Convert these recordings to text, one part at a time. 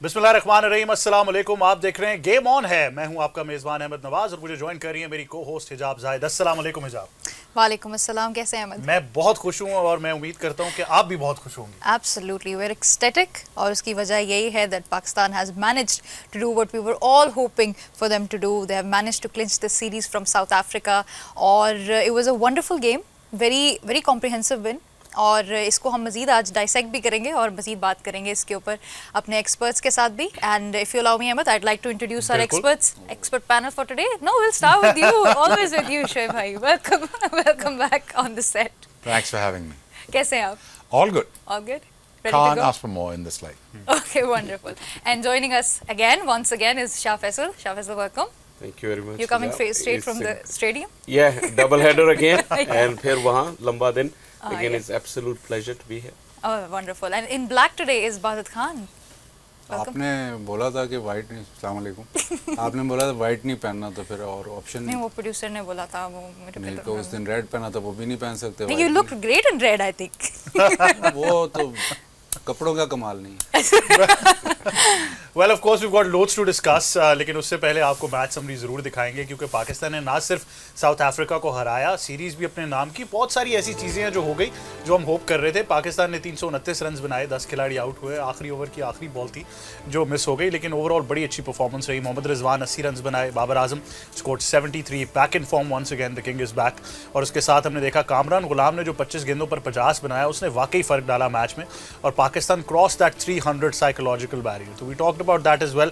बिस्मिल्लाहिर्रहमानिर्रहीम, अस्सलाम वालेकुम। आप देख रहे हैं गेम ऑन है। मैं हूं आपका मेज़बान अहमद नवाज और मुझे ज्वाइन कर रही है मेरी को होस्ट हिजाब जाहिद। अस्सलाम वालेकुम हिजाब। वालेकुम अस्सलाम, कैसे हैं अहमद? मैं बहुत खुश हूं और मैं उम्मीद करता हूं कि आप भी बहुत खुश होंगे। Absolutely, we're ecstatic और उसकी वजह यही है that Pakistan has managed to do what we were all hoping for them to do. They have managed to clinch the series from South Africa और it was a wonderful game, very comprehensive win. और इसको हम मज़ीद आज dissect भी करेंगे और मज़ीद बात करेंगे इसके ऊपर अपने एक्सपर्ट्स के साथ भी। And if you allow me Ahmed, I'd like to introduce our expert panel for today. No, we'll start with you. Always with you, Shoaib bhai. Welcome back on the set. Thanks for having me. कैसे हैं आप? All good. All good? Ready Can't to go? ask for more in this life. Okay, wonderful. And joining us once again, is Shah Faisal. Shah Faisal, welcome. Thank you very much. You're coming straight from the stadium? Yeah, double header again. And फिर वहाँ लंबा दिन. Again, it's absolute pleasure to be here. Oh, wonderful. And in black today is Badat Khan. Welcome. आपने बोला था कि white नहीं, अस्सलाम वालेकुम। आपने बोला था वाइट नहीं पहनना, तो फिर और ऑप्शन नहीं, वो प्रोड्यूसर ने बोला था, वो मेरे नहीं पे तो उस दिन रेड पहना था, वो भी नहीं पहन सकते। नहीं, you look great in red, I think. वो तो कपड़ों का कमाल नहीं है। Well of course we got loads to discuss, लेकिन उससे पहले आपको मैच समरी ज़रूर दिखाएंगे क्योंकि पाकिस्तान ने ना सिर्फ साउथ अफ्रीका को हराया, सीरीज़ भी अपने नाम की। बहुत सारी ऐसी चीज़ें हैं जो हो गई जो हम होप कर रहे थे। पाकिस्तान ने 329 रन बनाए, 10 खिलाड़ी आउट हुए, आखिरी ओवर की आखिरी बॉल थी जो मिस हो गई, लेकिन ओवरऑल बड़ी अच्छी परफॉर्मेंस रही। मोहम्मद रिजवान 80 रन बनाए, Babar Azam scored 73, back in form once again, the king is back. और उसके साथ हमने देखा कामरान गुलाम ने जो 25 गेंदों पर 50 बनाया, उसने वाकई फ़र्क डाला मैच में और Pakistan cross that 300 psychological barrier. तो we talked about that as well.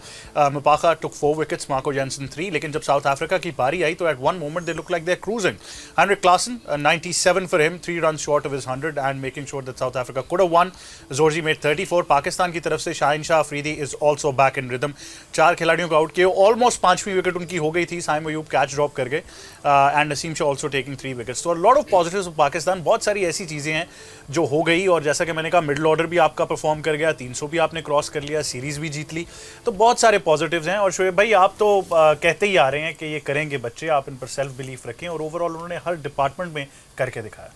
Mapaka took 4 wickets, Marco Jansen 3, लेकिन जब साउथ अफ्रीका की पारी आई तो at one moment they looked like they're cruising. Henrik Klaassen, 97 for him, 3 runs short of his 100 and making sure that South Africa could have won. Zorzi made 34. Pakistan की तरफ से Shaheen Shah Afridi is also back in rhythm. 4 खिलाड़ियों को out किए, almost 5वीं wicket उनकी हो गई थी, साइम अयूब कैच ड्रॉप कर गए and Naseem Shah also taking 3 wickets. तो lot of positives of Pakistan. बहुत सारी ऐसी चीज़ें हैं जो हो गई और जैसा कि मैंने कहा मिडल ऑर्डर भी आपका परफॉर्म कर गया, 300 भी आपने क्रॉस कर लिया, सीरीज़ भी जीत ली, तो बहुत सारे पॉजिटिव्स हैं। और शोएब भाई, आप तो कहते ही आ रहे हैं कि ये करेंगे बच्चे, आप इन पर सेल्फ बिलीफ रखें और ओवरऑल उन्होंने हर डिपार्टमेंट में करके दिखाया।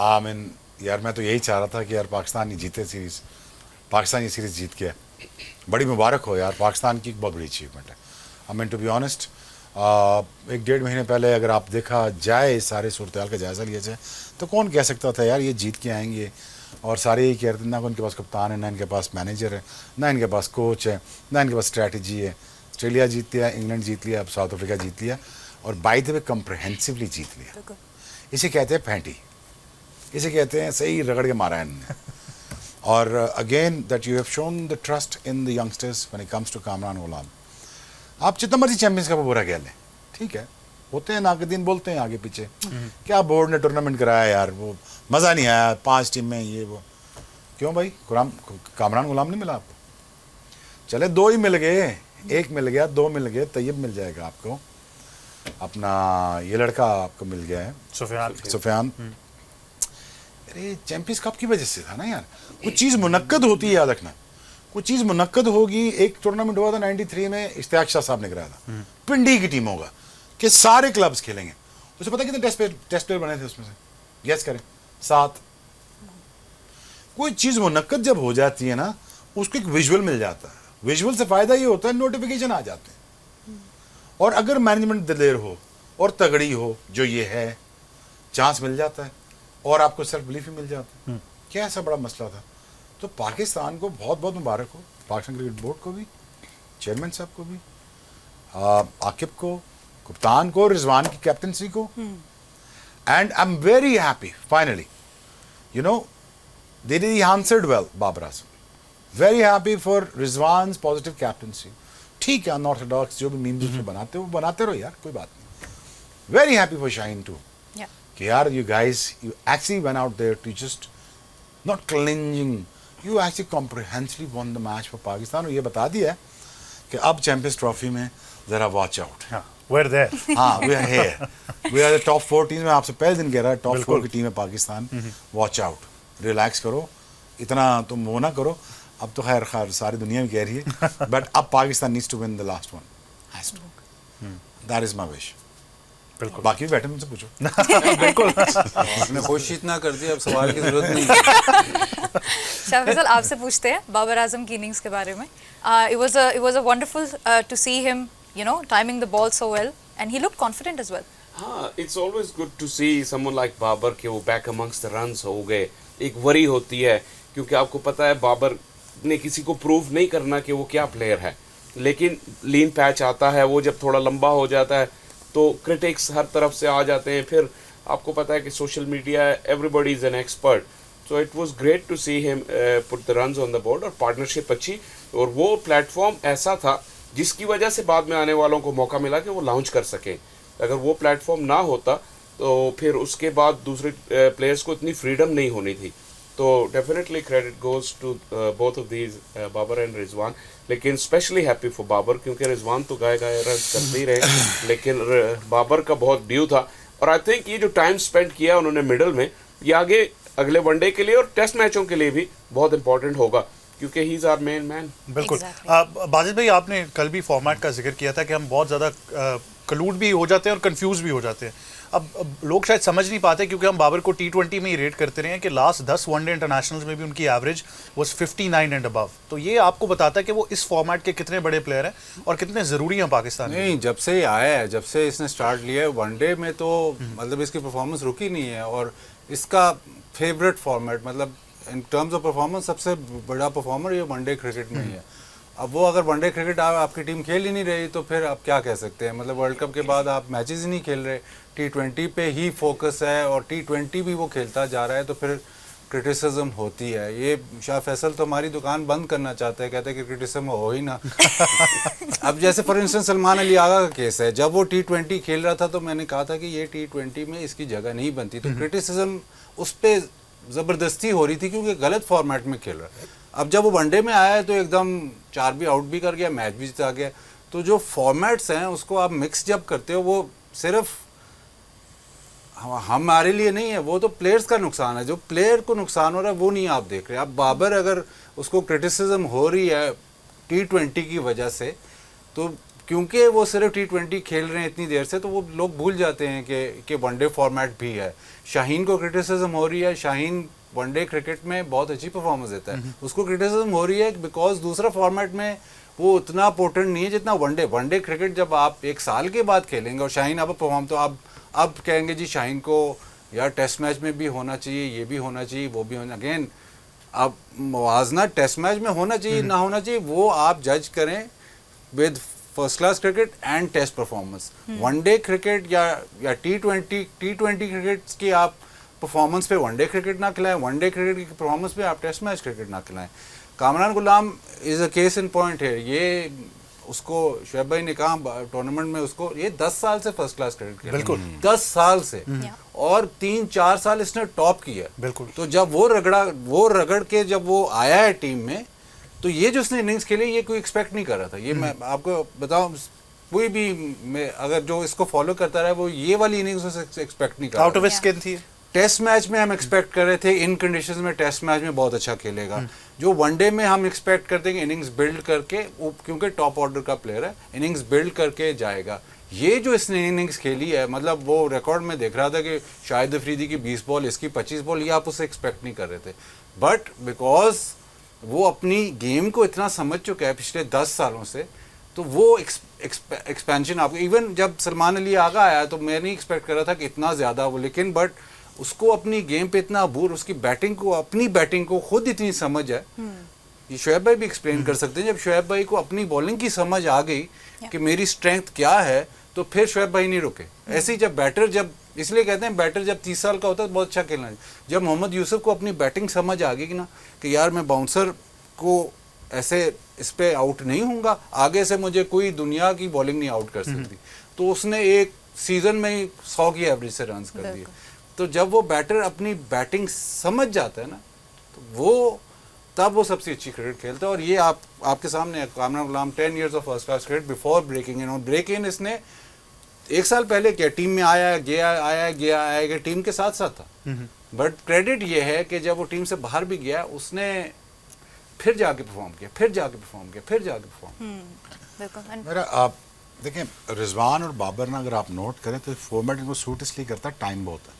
आमीन यार, मैं तो यही चाह रहा था कि यार पाकिस्तान ही जीते सीरीज़। पाकिस्तान ये सीरीज़ जीत गया, बड़ी मुबारक हो यार, पाकिस्तान की एक बहुत बड़ी अचीवमेंट है। I mean to be honest, 1-1.5 महीने पहले अगर आप देखा जाए, इस सारे सूरत हाल का जायज़ा लिया जाए, तो कौन कह सकता था यार ये जीत के आएंगे। और सारे यही कह रहे थे, ना उनके पास कप्तान है, ना इनके पास मैनेजर है, ना इनके पास कोच है, ना इनके पास स्ट्रैटेजी है। ऑस्ट्रेलिया जीत लिया, इंग्लैंड जीत लिया, अब साउथ अफ्रीका जीत लिया और बाय द वे कम्प्रहेंसिवली जीत लिया। इसे कहते हैं फैंटी, इसे कहते हैं सही रगड़ के मारा है इन्होंने। और again that you have shown the trust in the youngsters when it comes to Kamran Ghulam. आप जितना मर्जी चैंपियंस का बुरा कह लें, ठीक है, होते हैं नाकदीन, बोलते हैं आगे पीछे, क्या बोर्ड ने टूर्नामेंट कराया यार, वो मज़ा नहीं आया, 5 टीम में ये वो। क्यों भाई, कामरान गुलाम नहीं मिला आपको? चले 2 ही मिल गए, 1 मिल गया, 2 मिल गए, तैयब मिल जाएगा आपको, अपना ये लड़का आपको मिल गया है सुफियान। अरे चैंपियंस कप की वजह से था ना यार, कुछ चीज़ मुनक्कद होती है, याद रखना, कुछ चीज़ मुनक्कद होगी। एक टूर्नामेंट हुआ था 93 में, इश्तियाक शाह साहब ने कराया था, पिंडी की टीम होगा कि सारे क्लब्स खेलेंगे। उसे पता कितने टेस्ट प्लेयर बने थे उसमें से, गैस करें, 7। कोई चीज़ मुनक्कद जब हो जाती है ना, उसको एक विजुअल मिल जाता है। विजुअल से फ़ायदा ये होता है नोटिफिकेशन आ जाते हैं। और अगर मैनेजमेंट दिलेर हो और तगड़ी हो, जो ये है, चांस मिल जाता है और आपको सेल्फ बिलीफ भी मिल जाता है। क्या ऐसा बड़ा मसला था? तो पाकिस्तान को बहुत बहुत मुबारक हो, पाकिस्तान क्रिकेट बोर्ड को भी, चेयरमैन साहब को भी, आकिब को, कप्तान को, रिजवान की कैप्टनसी को। And I am very happy finally, you know, they answered well, Babar Azam. Very happy for Rizwan positive captaincy. ठीक है, अनऑर्थोडॉक्स जो भी मीम्स उसमें बनाते हो वो बनाते रहो यार, कोई बात नहीं। Very happy for Shaheen too, कि यार you guys, you actually went out there to just not clinging, you actually comprehensively won the match for Pakistan. और ये बता दिया कि अब चैंपियंस ट्रॉफी में जरा वॉच आउट। We're there. हाँ, we are here. We are the top 4 team में, आपसे पहले दिन कह रहा है, टॉप 4 की टीम है पाकिस्तान। वॉच आउट, रिलैक्स करो, इतना तुम वो ना करो। अब तो खैर सारी दुनिया में कह रही है, बट अब Pakistan needs to win the last one, has to. That is my wish. बिल्कुल, बाकी भी बैठे मुझसे पूछो। बिल्कुल, आपने कोशिश इतना कर दी, अब सवाल की जरूरत नहीं। शाह फैसल, आपसे पूछते हैं बाबर आजम की इनिंग्स के बारे में. It was a wonderful to see him, timing the ball so well, and he looked confident as well. हाँ, it's always good to see someone like Babar के वो back amongst the runs हो गए. एक वरी होती है क्योंकि आपको पता है बाबर ने किसी को प्रूव नहीं करना कि वो क्या प्लेयर है, लेकिन लीन पैच आता है, वो जब थोड़ा लंबा हो जाता है तो क्रिटिक्स हर तरफ से आ जाते हैं. फिर आपको पता है कि social media, everybody is an expert. So it was great to see him put the runs on the board, और पार्टनरशिप अच्छी, और वो प्लेटफॉर्म ऐसा था जिसकी वजह से बाद में आने वालों को मौका मिला कि वो लॉन्च कर सकें. अगर वो प्लेटफॉर्म ना होता तो फिर उसके बाद दूसरे प्लेयर्स को इतनी फ्रीडम नहीं होनी थी. तो definitely credit goes to both of these, Babar and Rizwan. लेकिन स्पेशली हैप्पी फॉर बाबर क्योंकि रिजवान तो गाय रन करते ही रहे, लेकिन बाबर का बहुत ड्यू था. और आई थिंक ये जो टाइम स्पेंड किया उन्होंने मिडल में, ये आगे अगले वनडे के लिए और टेस्ट मैचों के लिए भी बहुत इंपॉर्टेंट होगा क्योंकि he is our main man. बिल्कुल. Exactly. बाजिद भाई, आपने कल भी फॉर्मेट का जिक्र किया था कि हम बहुत ज़्यादा कलूड भी हो जाते हैं और कंफ्यूज भी हो जाते हैं. अब लोग शायद समझ नहीं पाते क्योंकि हम बाबर को T20 में ही रेट करते रहे हैं कि लास्ट 10 वनडे इंटरनेशनल्स में भी उनकी एवरेज वाज 59 एंड अबव. तो ये आपको बताता है कि वो इस फॉर्मेट के कितने बड़े प्लेयर हैं और कितने ज़रूरी हैं पाकिस्तान में. नहीं, जब से ये आया है, जब से इसने स्टार्ट लिया है वनडे में, तो मतलब इसकी परफॉर्मेंस रुकी नहीं है. और इसका फेवरेट फॉर्मेट, मतलब इन टर्म्स ऑफ परफॉर्मेंस सबसे बड़ा परफॉर्मर ये वनडे क्रिकेट में ही है. अब वो अगर वनडे क्रिकेट आपकी टीम खेल ही नहीं रही तो फिर आप क्या कह सकते हैं. मतलब वर्ल्ड कप के बाद आप मैचेस ही नहीं खेल रहे, T20 पे ही फोकस है और T20 भी वो खेलता जा रहा है, तो फिर क्रिटिसिज्म होती है. ये शाह फैसल तो हमारी दुकान बंद करना चाहते हैं, कहते हैं कि क्रिटिसिज्म हो ही ना. अब जैसे फॉर इंस्टेंस सलमान अली आगा का केस है, जब वो T20 खेल रहा था तो मैंने कहा था कि ये T20 में इसकी जगह नहीं बनती. तो क्रिटिसिज्म उस पर ज़बरदस्ती हो रही थी क्योंकि गलत फॉर्मेट में खेल रहा है. अब जब वो वनडे में आया है तो एकदम 4 भी आउट भी कर गया, मैच भी जीता गया. तो जो फॉर्मेट्स हैं उसको आप मिक्स जब करते हो, वो सिर्फ हमारे लिए नहीं है, वो तो प्लेयर्स का नुकसान है. जो प्लेयर को नुकसान हो रहा है वो नहीं आप देख रहे. अब बाबर अगर उसको क्रिटिसिज्म हो रही है T20 की वजह से, तो क्योंकि वो सिर्फ T20 खेल रहे हैं इतनी देर से, तो वो लोग भूल जाते हैं कि वनडे फॉर्मेट भी है. शाहीन को क्रिटिसिज्म हो रही है, शाहीन वनडे क्रिकेट में बहुत अच्छी परफॉर्मेंस देता है, उसको क्रिटिसिज्म हो रही है बिकॉज दूसरा फॉर्मेट में वो उतना पोटेंट नहीं है जितना वनडे क्रिकेट जब आप 1 साल के बाद खेलेंगे और शाहीन अब परफॉर्म, तो अब कहेंगे जी शाहीन को यार टेस्ट मैच में भी होना चाहिए, ये भी होना चाहिए, वो भी होना. अगेन अब मुवाजना टेस्ट मैच में होना चाहिए ना होना चाहिए, वो आप जज करें with first class cricket and test performance. One day cricket या T20 क्रिकेट की आप परफॉर्मेंस पे वनडे क्रिकेट ना खिलाएं, वनडे क्रिकेट की परफॉर्मेंस पे आप टेस्ट मैच क्रिकेट ना खिलाएं. Kamran Ghulam is a case in point है. ये उसको शोएब भाई ने कहा टूर्नामेंट में, उसको ये 10 साल से फर्स्ट क्लास क्रिकेट खेल, बिल्कुल 10 साल से, और 3-4 साल इसने टॉप किया. बिल्कुल. तो जब वो रगड़ के जब वो आया है टीम में, तो ये जो उसने इनिंग्स खेली ये कोई एक्सपेक्ट नहीं कर रहा था. ये मैं आपको बताऊं, कोई भी अगर जो इसको फॉलो करता रहा वो ये वाली इनिंग्स उसे एक्सपेक्ट नहीं कर रहा. आउट ऑफ हिज स्किन थी. टेस्ट मैच में हम एक्सपेक्ट कर रहे थे इन कंडीशंस में टेस्ट मैच में बहुत अच्छा खेलेगा. जो वनडे में हम एक्सपेक्ट करते हैं कि इनिंग्स बिल्ड करके, क्योंकि टॉप ऑर्डर का प्लेयर है, इनिंग्स बिल्ड करके जाएगा. ये जो इसने इनिंग्स खेली है, मतलब वो रिकॉर्ड में देख रहा था कि शाहिद अफरीदी की 20 बॉल, इसकी 25 बॉल, ये आप उसे एक्सपेक्ट नहीं कर रहे थे. बट बिकॉज वो अपनी गेम को इतना समझ चुका है पिछले 10 सालों से, तो वो एक्सपेंशन आपको, इवन जब सलमान अली आगा आया तो मैं नहीं एक्सपेक्ट कर रहा था कि इतना ज़्यादा वो, लेकिन बट उसको अपनी गेम पे इतना अबूर, उसकी बैटिंग को, अपनी बैटिंग को खुद इतनी समझ है. ये शोएब भाई भी एक्सप्लेन कर सकते हैं. जब शोएब भाई को अपनी बॉलिंग की समझ आ गई कि मेरी स्ट्रेंथ क्या है, तो फिर शोएब भाई नहीं रुके. ऐसे ही जब बैटर, जब इसलिए कहते हैं बैटर जब 30 साल का होता है तो बहुत अच्छा खेलना है. जब मोहम्मद यूसुफ को अपनी बैटिंग समझ आ गई कि ना कि यार मैं बाउंसर को ऐसे इस पे आउट नहीं होऊंगा, आगे से मुझे कोई दुनिया की बॉलिंग नहीं आउट कर सकती, तो उसने एक सीजन में ही 100 की एवरेज से रन कर दिए. तो जब वो बैटर अपनी बैटिंग समझ जाता है ना, तो वो तब वो सबसे अच्छी क्रिकेट खेलता है. और ये आपके सामने Kamran Ghulam 10 years of first class cricket before breaking in. और ब्रेक इन इसने 1 साल पहले किया, टीम में आया गया टीम के साथ साथ था. बट क्रेडिट ये है कि जब वो टीम से बाहर भी गया, उसने फिर जाके परफॉर्म किया. मेरा आप देखें, रिजवान और बाबर ना अगर आप नोट करें तो फॉर्मेट इनको सूट इसलिए करता है, टाइम बहुत है.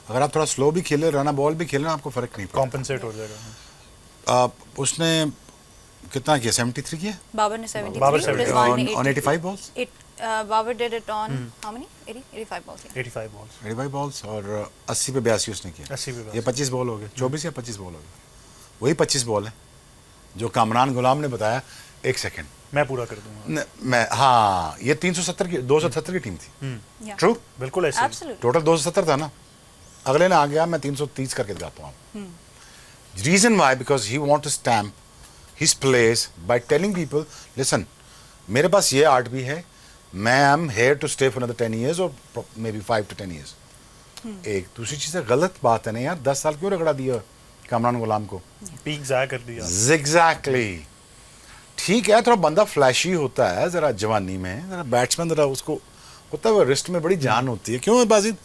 अगर आप थोड़ा स्लो भी खेले, रन बॉल भी खेले, आपको फर्क नहीं पड़ता. कॉम्पनसेट हो जाएगा. उसने कितना किया, 73 किया Babar ने 73, Babar Rizwan ने on 85 balls? Babar did it on how many? 80, 85 balls. Yeah. 85 balls 85 balls और 80 पे 82 उसने किया। 80 पे 82। ये 25 बॉल हो गए, 24 या 25 बॉल हो गए। वही 25 बॉल है जो कामरान गुलाम ने बताया। एक सेकंड मैं पूरा कर दूंगा। मैं, हाँ, ये 370 की 270 की टीम थी। Yeah. ट्रू, बिल्कुल ऐसे ही। Absolutely. टोटल 270 था ना। अगले ने आ गया मैं 330 करके दिखाता हूँ। Reason why, because he want to stamp his place by telling people, listen, मेरे पास ये आर्ट भी है, मैं I am here to stay for another 10 years और मे बी 5 to 10 years। एक दूसरी चीज़ है, गलत बात है ना यार, 10 साल क्यों रगड़ा दिया कामरान गुलाम को? पीक जाया कर दिया। एग्जैक्टली, ठीक है, थोड़ा बंदा फ्लैशी होता है जरा जवानी में, जरा बैट्समैन जरा उसको होता है, वो रिस्ट में बड़ी जान होती है, क्यों बाजिद?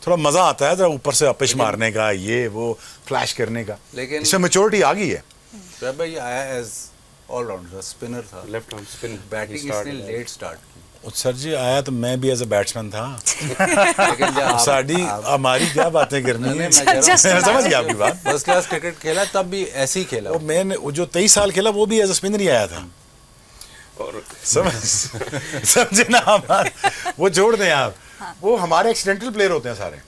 थोड़ा मजा आता है जरा ऊपर से अपिश मारने का, ये वो फ्लैश करने का, लेकिन इसमें मेच्योरिटी आ गई है। शोएब भाई आया एज ऑलराउंडर, स्पिनर था, लेफ्ट आर्म स्पिन बैटिंग इसने लेट स्टार्ट की। और सर जी आया तो मैं भी एज अ बैट्समैन था। लेकिन जब आप- साड़ी हमारी क्या बातें करनी है, मैं कह रहा हूँ, समझ गया आपकी बात। फर्स्ट क्लास क्रिकेट खेला तब भी ऐसे ही खेला वो मैंने वो जो 23 साल खेला वो भी एज अ स्पिनर ही आया था। और समझे ना हमारा, वो जोड़ दें आप, वो हमारे एक्सीडेंटल प्लेयर होते हैं सारे।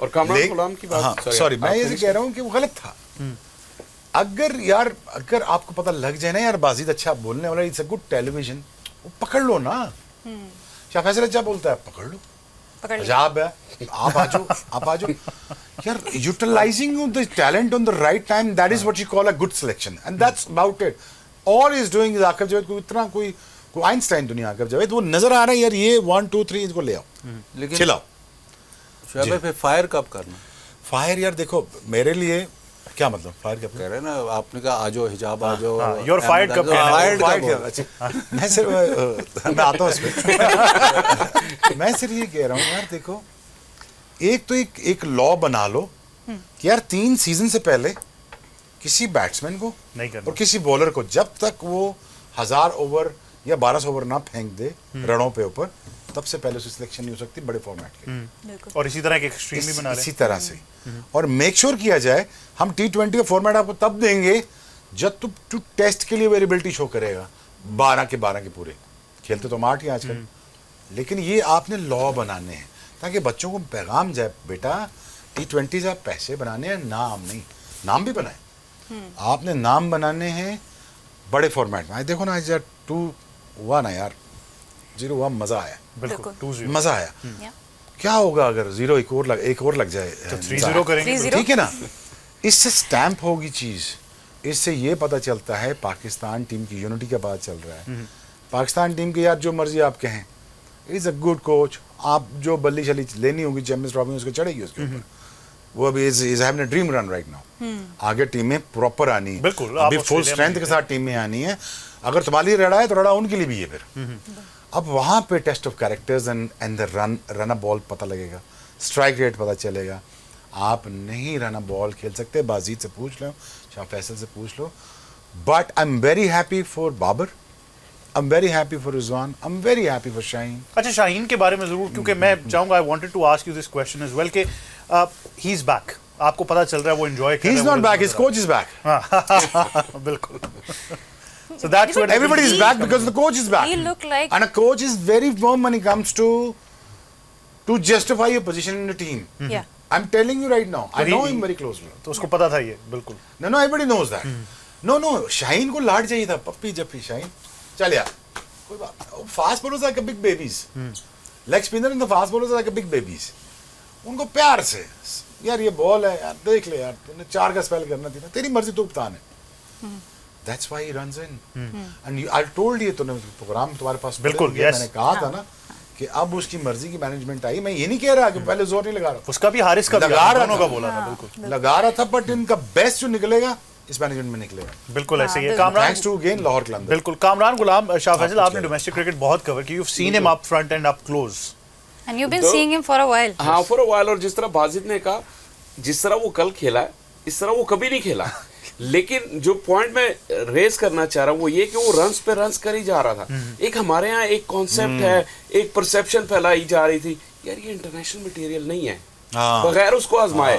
और कामरान ले- गुलाम की हाँ, बात, सॉरी मैं आप ये finish कह रहा हूँ कि वो गलत था। अगर आपको पता लग जाए ना यार बाजिद अच्छा बोलने वाला, इट्स अ गुड टेलीविजन, वो पकड़ लो ना। शाह फैसल अच्छा बोलता है, पकड़ लो, पकड़ लिया। अजाब है, आप आ जाओ यार, utilising the talent on the right time, that is what you call a good selection, and that's about it. All is doing is Aqib Javed को इतना कोई आइंस्टाइन दुनिया आकिब जावेद, वो नजर आ रहा है यार, ये 1 2 3 इसको ले आओ, लेकिन खिलाओ। शोएब भाई फिर फायर कब करना? फायर यार देखो मेरे लिए क्या मतलब फायर कब कह रहे हैं ना, आपने कहा आ जाओ, हिजाब आ जाओ, हाँ, you're fired कब कहना है? फायर्ड Fired कब क्या? हो? अच्छा, मैं सिर्फ मैं आता हूँ उसमें। मैं सिर्फ ये कह रहा हूँ यार देखो, एक तो एक लॉ बना लो कि यार 3 सीजन से पहले किसी बैट्समैन को नहीं करना। और किसी बॉलर को जब तक वो 1000 ओवर या 1200 ओवर ना फेंक दे रनों पे ऊपर, तब से पहले उसकी सिलेक्शन नहीं हो सकती बड़े फॉर्मेट के। बिल्कुल। और इसी तरह एक एक्सट्रीम भी बना इसी रहे तरह से, और मेक श्योर किया जाए हम T20 का फॉर्मेट आपको तब देंगे जब तू टेस्ट के लिए वेरिएबिलिटी शो करेगा, 12 के पूरे खेलते तो हम 8 ही आजकल, लेकिन ये आपने लॉ बनाने हैं ताकि बच्चों को पैगाम जाए, बेटा T20 से आप पैसे बनाने हैं, नाम नहीं, नाम भी बनाए, आपने नाम बनाने हैं बड़े फॉर्मेट में। आज देखो ना, आज यार 2 हुआ ना यार, 0 हुआ, मजा आया, बिल्कुल 2-0 मजा आया। Yeah. क्या होगा अगर 0 एक और लग जाए तो 3-0 करेंगे। 3-0 ठीक है ना, इससे स्टैंप होगी चीज, इससे ये पता चलता है पाकिस्तान टीम की यूनिटी का पता चल रहा है। पाकिस्तान टीम के यार जो मर्जी आप कहें, इज अ गुड कोच, आप जो बल्ली शली लेनी होगी चैंपियंस ट्रॉफी में उसको चढ़ेगी उसके ऊपर, वो अभी is having a dream run right now. आगे टीमें प्रॉपर आनी है, बिल्कुल, अभी आप फुल ऑस्ट्रेलिया स्ट्रेंथ में के साथ टीमें आनी है। अगर तुम्हारे लिए रड़ा है तो रड़ा उनके लिए भी है फिर। अब वहाँ पे test of characters and the run a ball पता लगेगा, स्ट्राइक रेट पता चलेगा। आप नहीं रन अ बॉल खेल सकते, बाजीद से पूछ लो, शाह फैसल से पूछ लो, but I am very happy for Babar, I am very happy for Rizwan, I am very happy for Shaheen. अच्छा, शाहीन के बारे में जरूर, क्योंकि मैं चाहूंगा, I wanted to ask you this question as well, कि ही इज बैक, आपको पता चल रहा है वो एंजॉय कर ही रहा इज है, not back, his coach is back. बिल्कुल। So that's what Everybody is back because the coach is back. He looked like- and a coach is very firm when it comes to justify your position in the team. Yeah. I'm telling you right now. I But know he- him very closely. तो उसको पता था ये, बिल्कुल। No, everybody knows that. No, Shaheen को लाड चाहिए था, पप्पी जप्पी शाहीन, चल यार, कोई बात। Fast bowlers are like big babies. Leg spinner and the fast bowlers are like big babies. उनको प्यार से, यार ये बॉल है यार, देख ले यार, तूने 4 का स्पेल करना थी ना, तेरी मर्जी तू उपतान है। That's why he runs in. And I told you, तूने प्रोग्राम तुम्हारे पास बिल्कुल, पहले yes. मैंने कहा था ना कि अब उसकी मर्जी की मैनेजमेंट आई। मैं ये नहीं कह रहा कि पहले जोर नहीं लगा रहा, उसका भी, हारिस का भी, लगा रहा दोनों था। का बोला था, बिल्कुल लगा रहा था, बट इनका बेस्ट जो निकलेगा इस मैनेजमेंट में निकलेगा। बिल्कुल ऐसे ही है। बिल्कुल। Kamran, thanks to again Lahore Qalandar. बिल्कुल, कामरान गुलाम, शाह फैसल, कुछ आपने कह रहे डोमेस्टिक क्रिकेट बहुत कवर की, you have seen him up front and up close. And you've been तो- seeing him for a while. हाँ, फॉर अ व्हाइल। और जिस तरह बाजिद ने कहा, जिस तरह वो कल खेला है, इस तरह वो कभी नहीं खेला। लेकिन जो पॉइंट मैं रेस करना चाह रहा हूँ वो ये कि वो रन्स पे रन्स कर ही जा रहा था। एक हमारे यहाँ एक कॉन्सेप्ट है, एक परसेप्शन फैलाई जा रही थी, यार ये इंटरनेशनल मटेरियल नहीं है, हाँ। बगैर उसको आजमाए।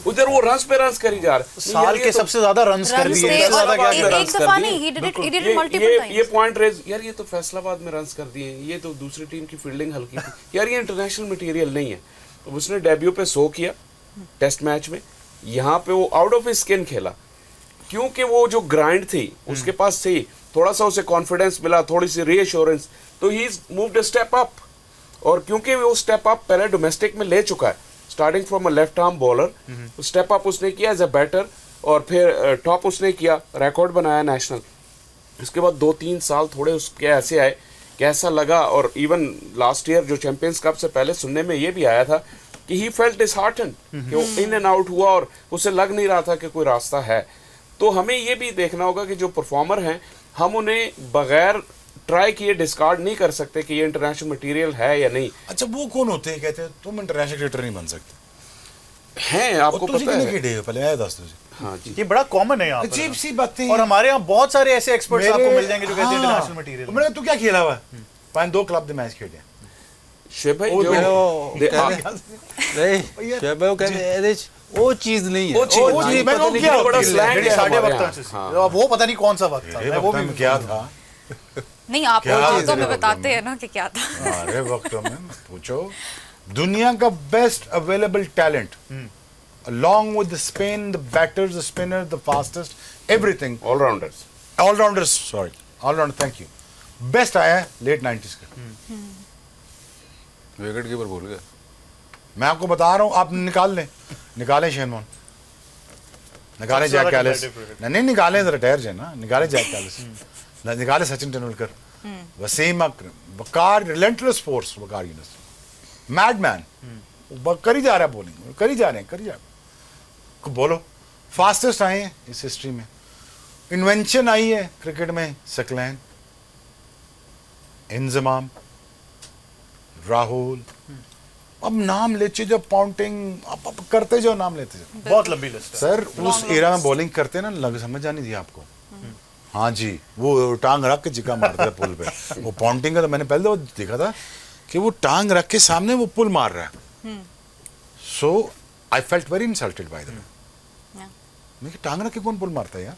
उधर वो रन्स पे रन्स करी जा रहे। साल के सबसे ज्यादा रन्स कर रन्स दिए, थे, इससे ज्यादा और क्या एक किया? दफा नहीं, he did it multiple times. ये पॉइंट रेज, यार ये तो फैसलाबाद में रन्स कर दिए, ये तो दूसरी टीम की फील्डिंग हल्की थी, यार ये इंटरनेशनल मटेरियल नहीं है। तो उसने डेब्यू पे 100 किया टेस्ट मैच में, यहाँ पे वो आउट ऑफ स्किन खेला, क्योंकि वो जो ग्राइंड थी उसके पास थी, थोड़ा सा उसे कॉन्फिडेंस मिला, थोड़ी सी रीअश्योरेंस, तो ही मूव्ड अ स्टेप अप। और क्योंकि वो स्टेप अप पहले डोमेस्टिक में ले चुका है, starting from a left arm bowler, step up उसने किया एज अ बैटर, और फिर टॉप उसने किया, रिकॉर्ड बनाया नेशनल। उसके बाद 2-3 साल थोड़े उसके ऐसे आए, कैसा लगा। और इवन लास्ट ईयर जो चैंपियंस कप से पहले सुनने में ये भी आया था कि ही फेल्ट डिसहार्टन, कि वो इन एंड आउट हुआ और उसे लग नहीं रहा था कि कोई रास्ता है। तो हमें ये भी देखना होगा कि जो परफॉर्मर हैं, हम उन्हें बगैर ट्राई किए डिस्कार्ड नहीं कर सकते कि ये इंटरनेशनल मटेरियल है या नहीं। अच्छा, वो कौन होते हैं कहते हैं तुम इंटरनेशनल क्रिकेटर नहीं बन सकते? हैं, आपको पता है। पहले आया दस तुझे। हाँ जी, ये बड़ा कॉमन है यहाँ अजीब पर, सी बातें। और हमारे यहाँ बहुत सारे ऐसे एक्सपर्ट्स मेरे- आपको मिल जाएंगे जो कहते हैं हाँ। International material. मैंने कहा, तू क्या खेला हुआ है? 5-2 क्लब दे मैच खेले। शुएब भाई ਉਹ जो ਜਿਹੜੇ नहीं शोएब वो कहते हैं ਇਹਦੇ 'ਚ ਉਹ चीज़ नहीं है। वो चीज़- वो चीज़- मैंने वो क्या बड़ा होती है? slang मेरे है साढ़े हमारे वक्त यहाँ। से, वो पता नहीं कौन सा वक्त था, मेरे मैं वो वक्त भी में क्या था? नहीं, आप क्या तो चीज़ हमें है बताते मतलब हैं ना कि क्या था। अरे वक्तों में पूछो, दुनिया का best available talent, along with the spin, the batters, the spinners, the fastest, everything, allrounders. all-rounders, sorry, all-rounder, thank you, best आया है लेट 90s का। विकेट कीपर भूल गए। मैं आपको बता रहा हूँ, आप निकालें शेन वॉर्न, निकालें सबसे जैक ज्यादा कैलिस, competitive नहीं निकालें, रिटायर जाए ना, निकालें जैक कैलिस, निकालें सचिन तेंदुलकर, वसीम अकरम, वकार, रिलेंटलेस फोर्स, वकार यूनुस, मैडमैन, कर ही जा रहा है बॉलिंग, कर ही जा रहे हैं, बोलो फास्टेस्ट आए हैं इस हिस्ट्री में, इन्वेंशन आई है क्रिकेट में, सकलैन, इंजमाम, राहुल, अब नाम लेते जब पाउंटिंग, अब करते जाओ, नाम लेते जाओ। बहुत लंबी लिस्ट है। सर उस एरा में बॉलिंग करते ना, लग समझ जानी थी आपको। हाँ जी, वो टांग रख के जिका मारता है पुल पे, वो पॉन्टिंग का तो मैंने पहले वो देखा था कि वो टांग रख के सामने वो पुल मार रहा है। So I felt very insulted by the way. मैं कि टांग रख के कौन पुल मारता है यार?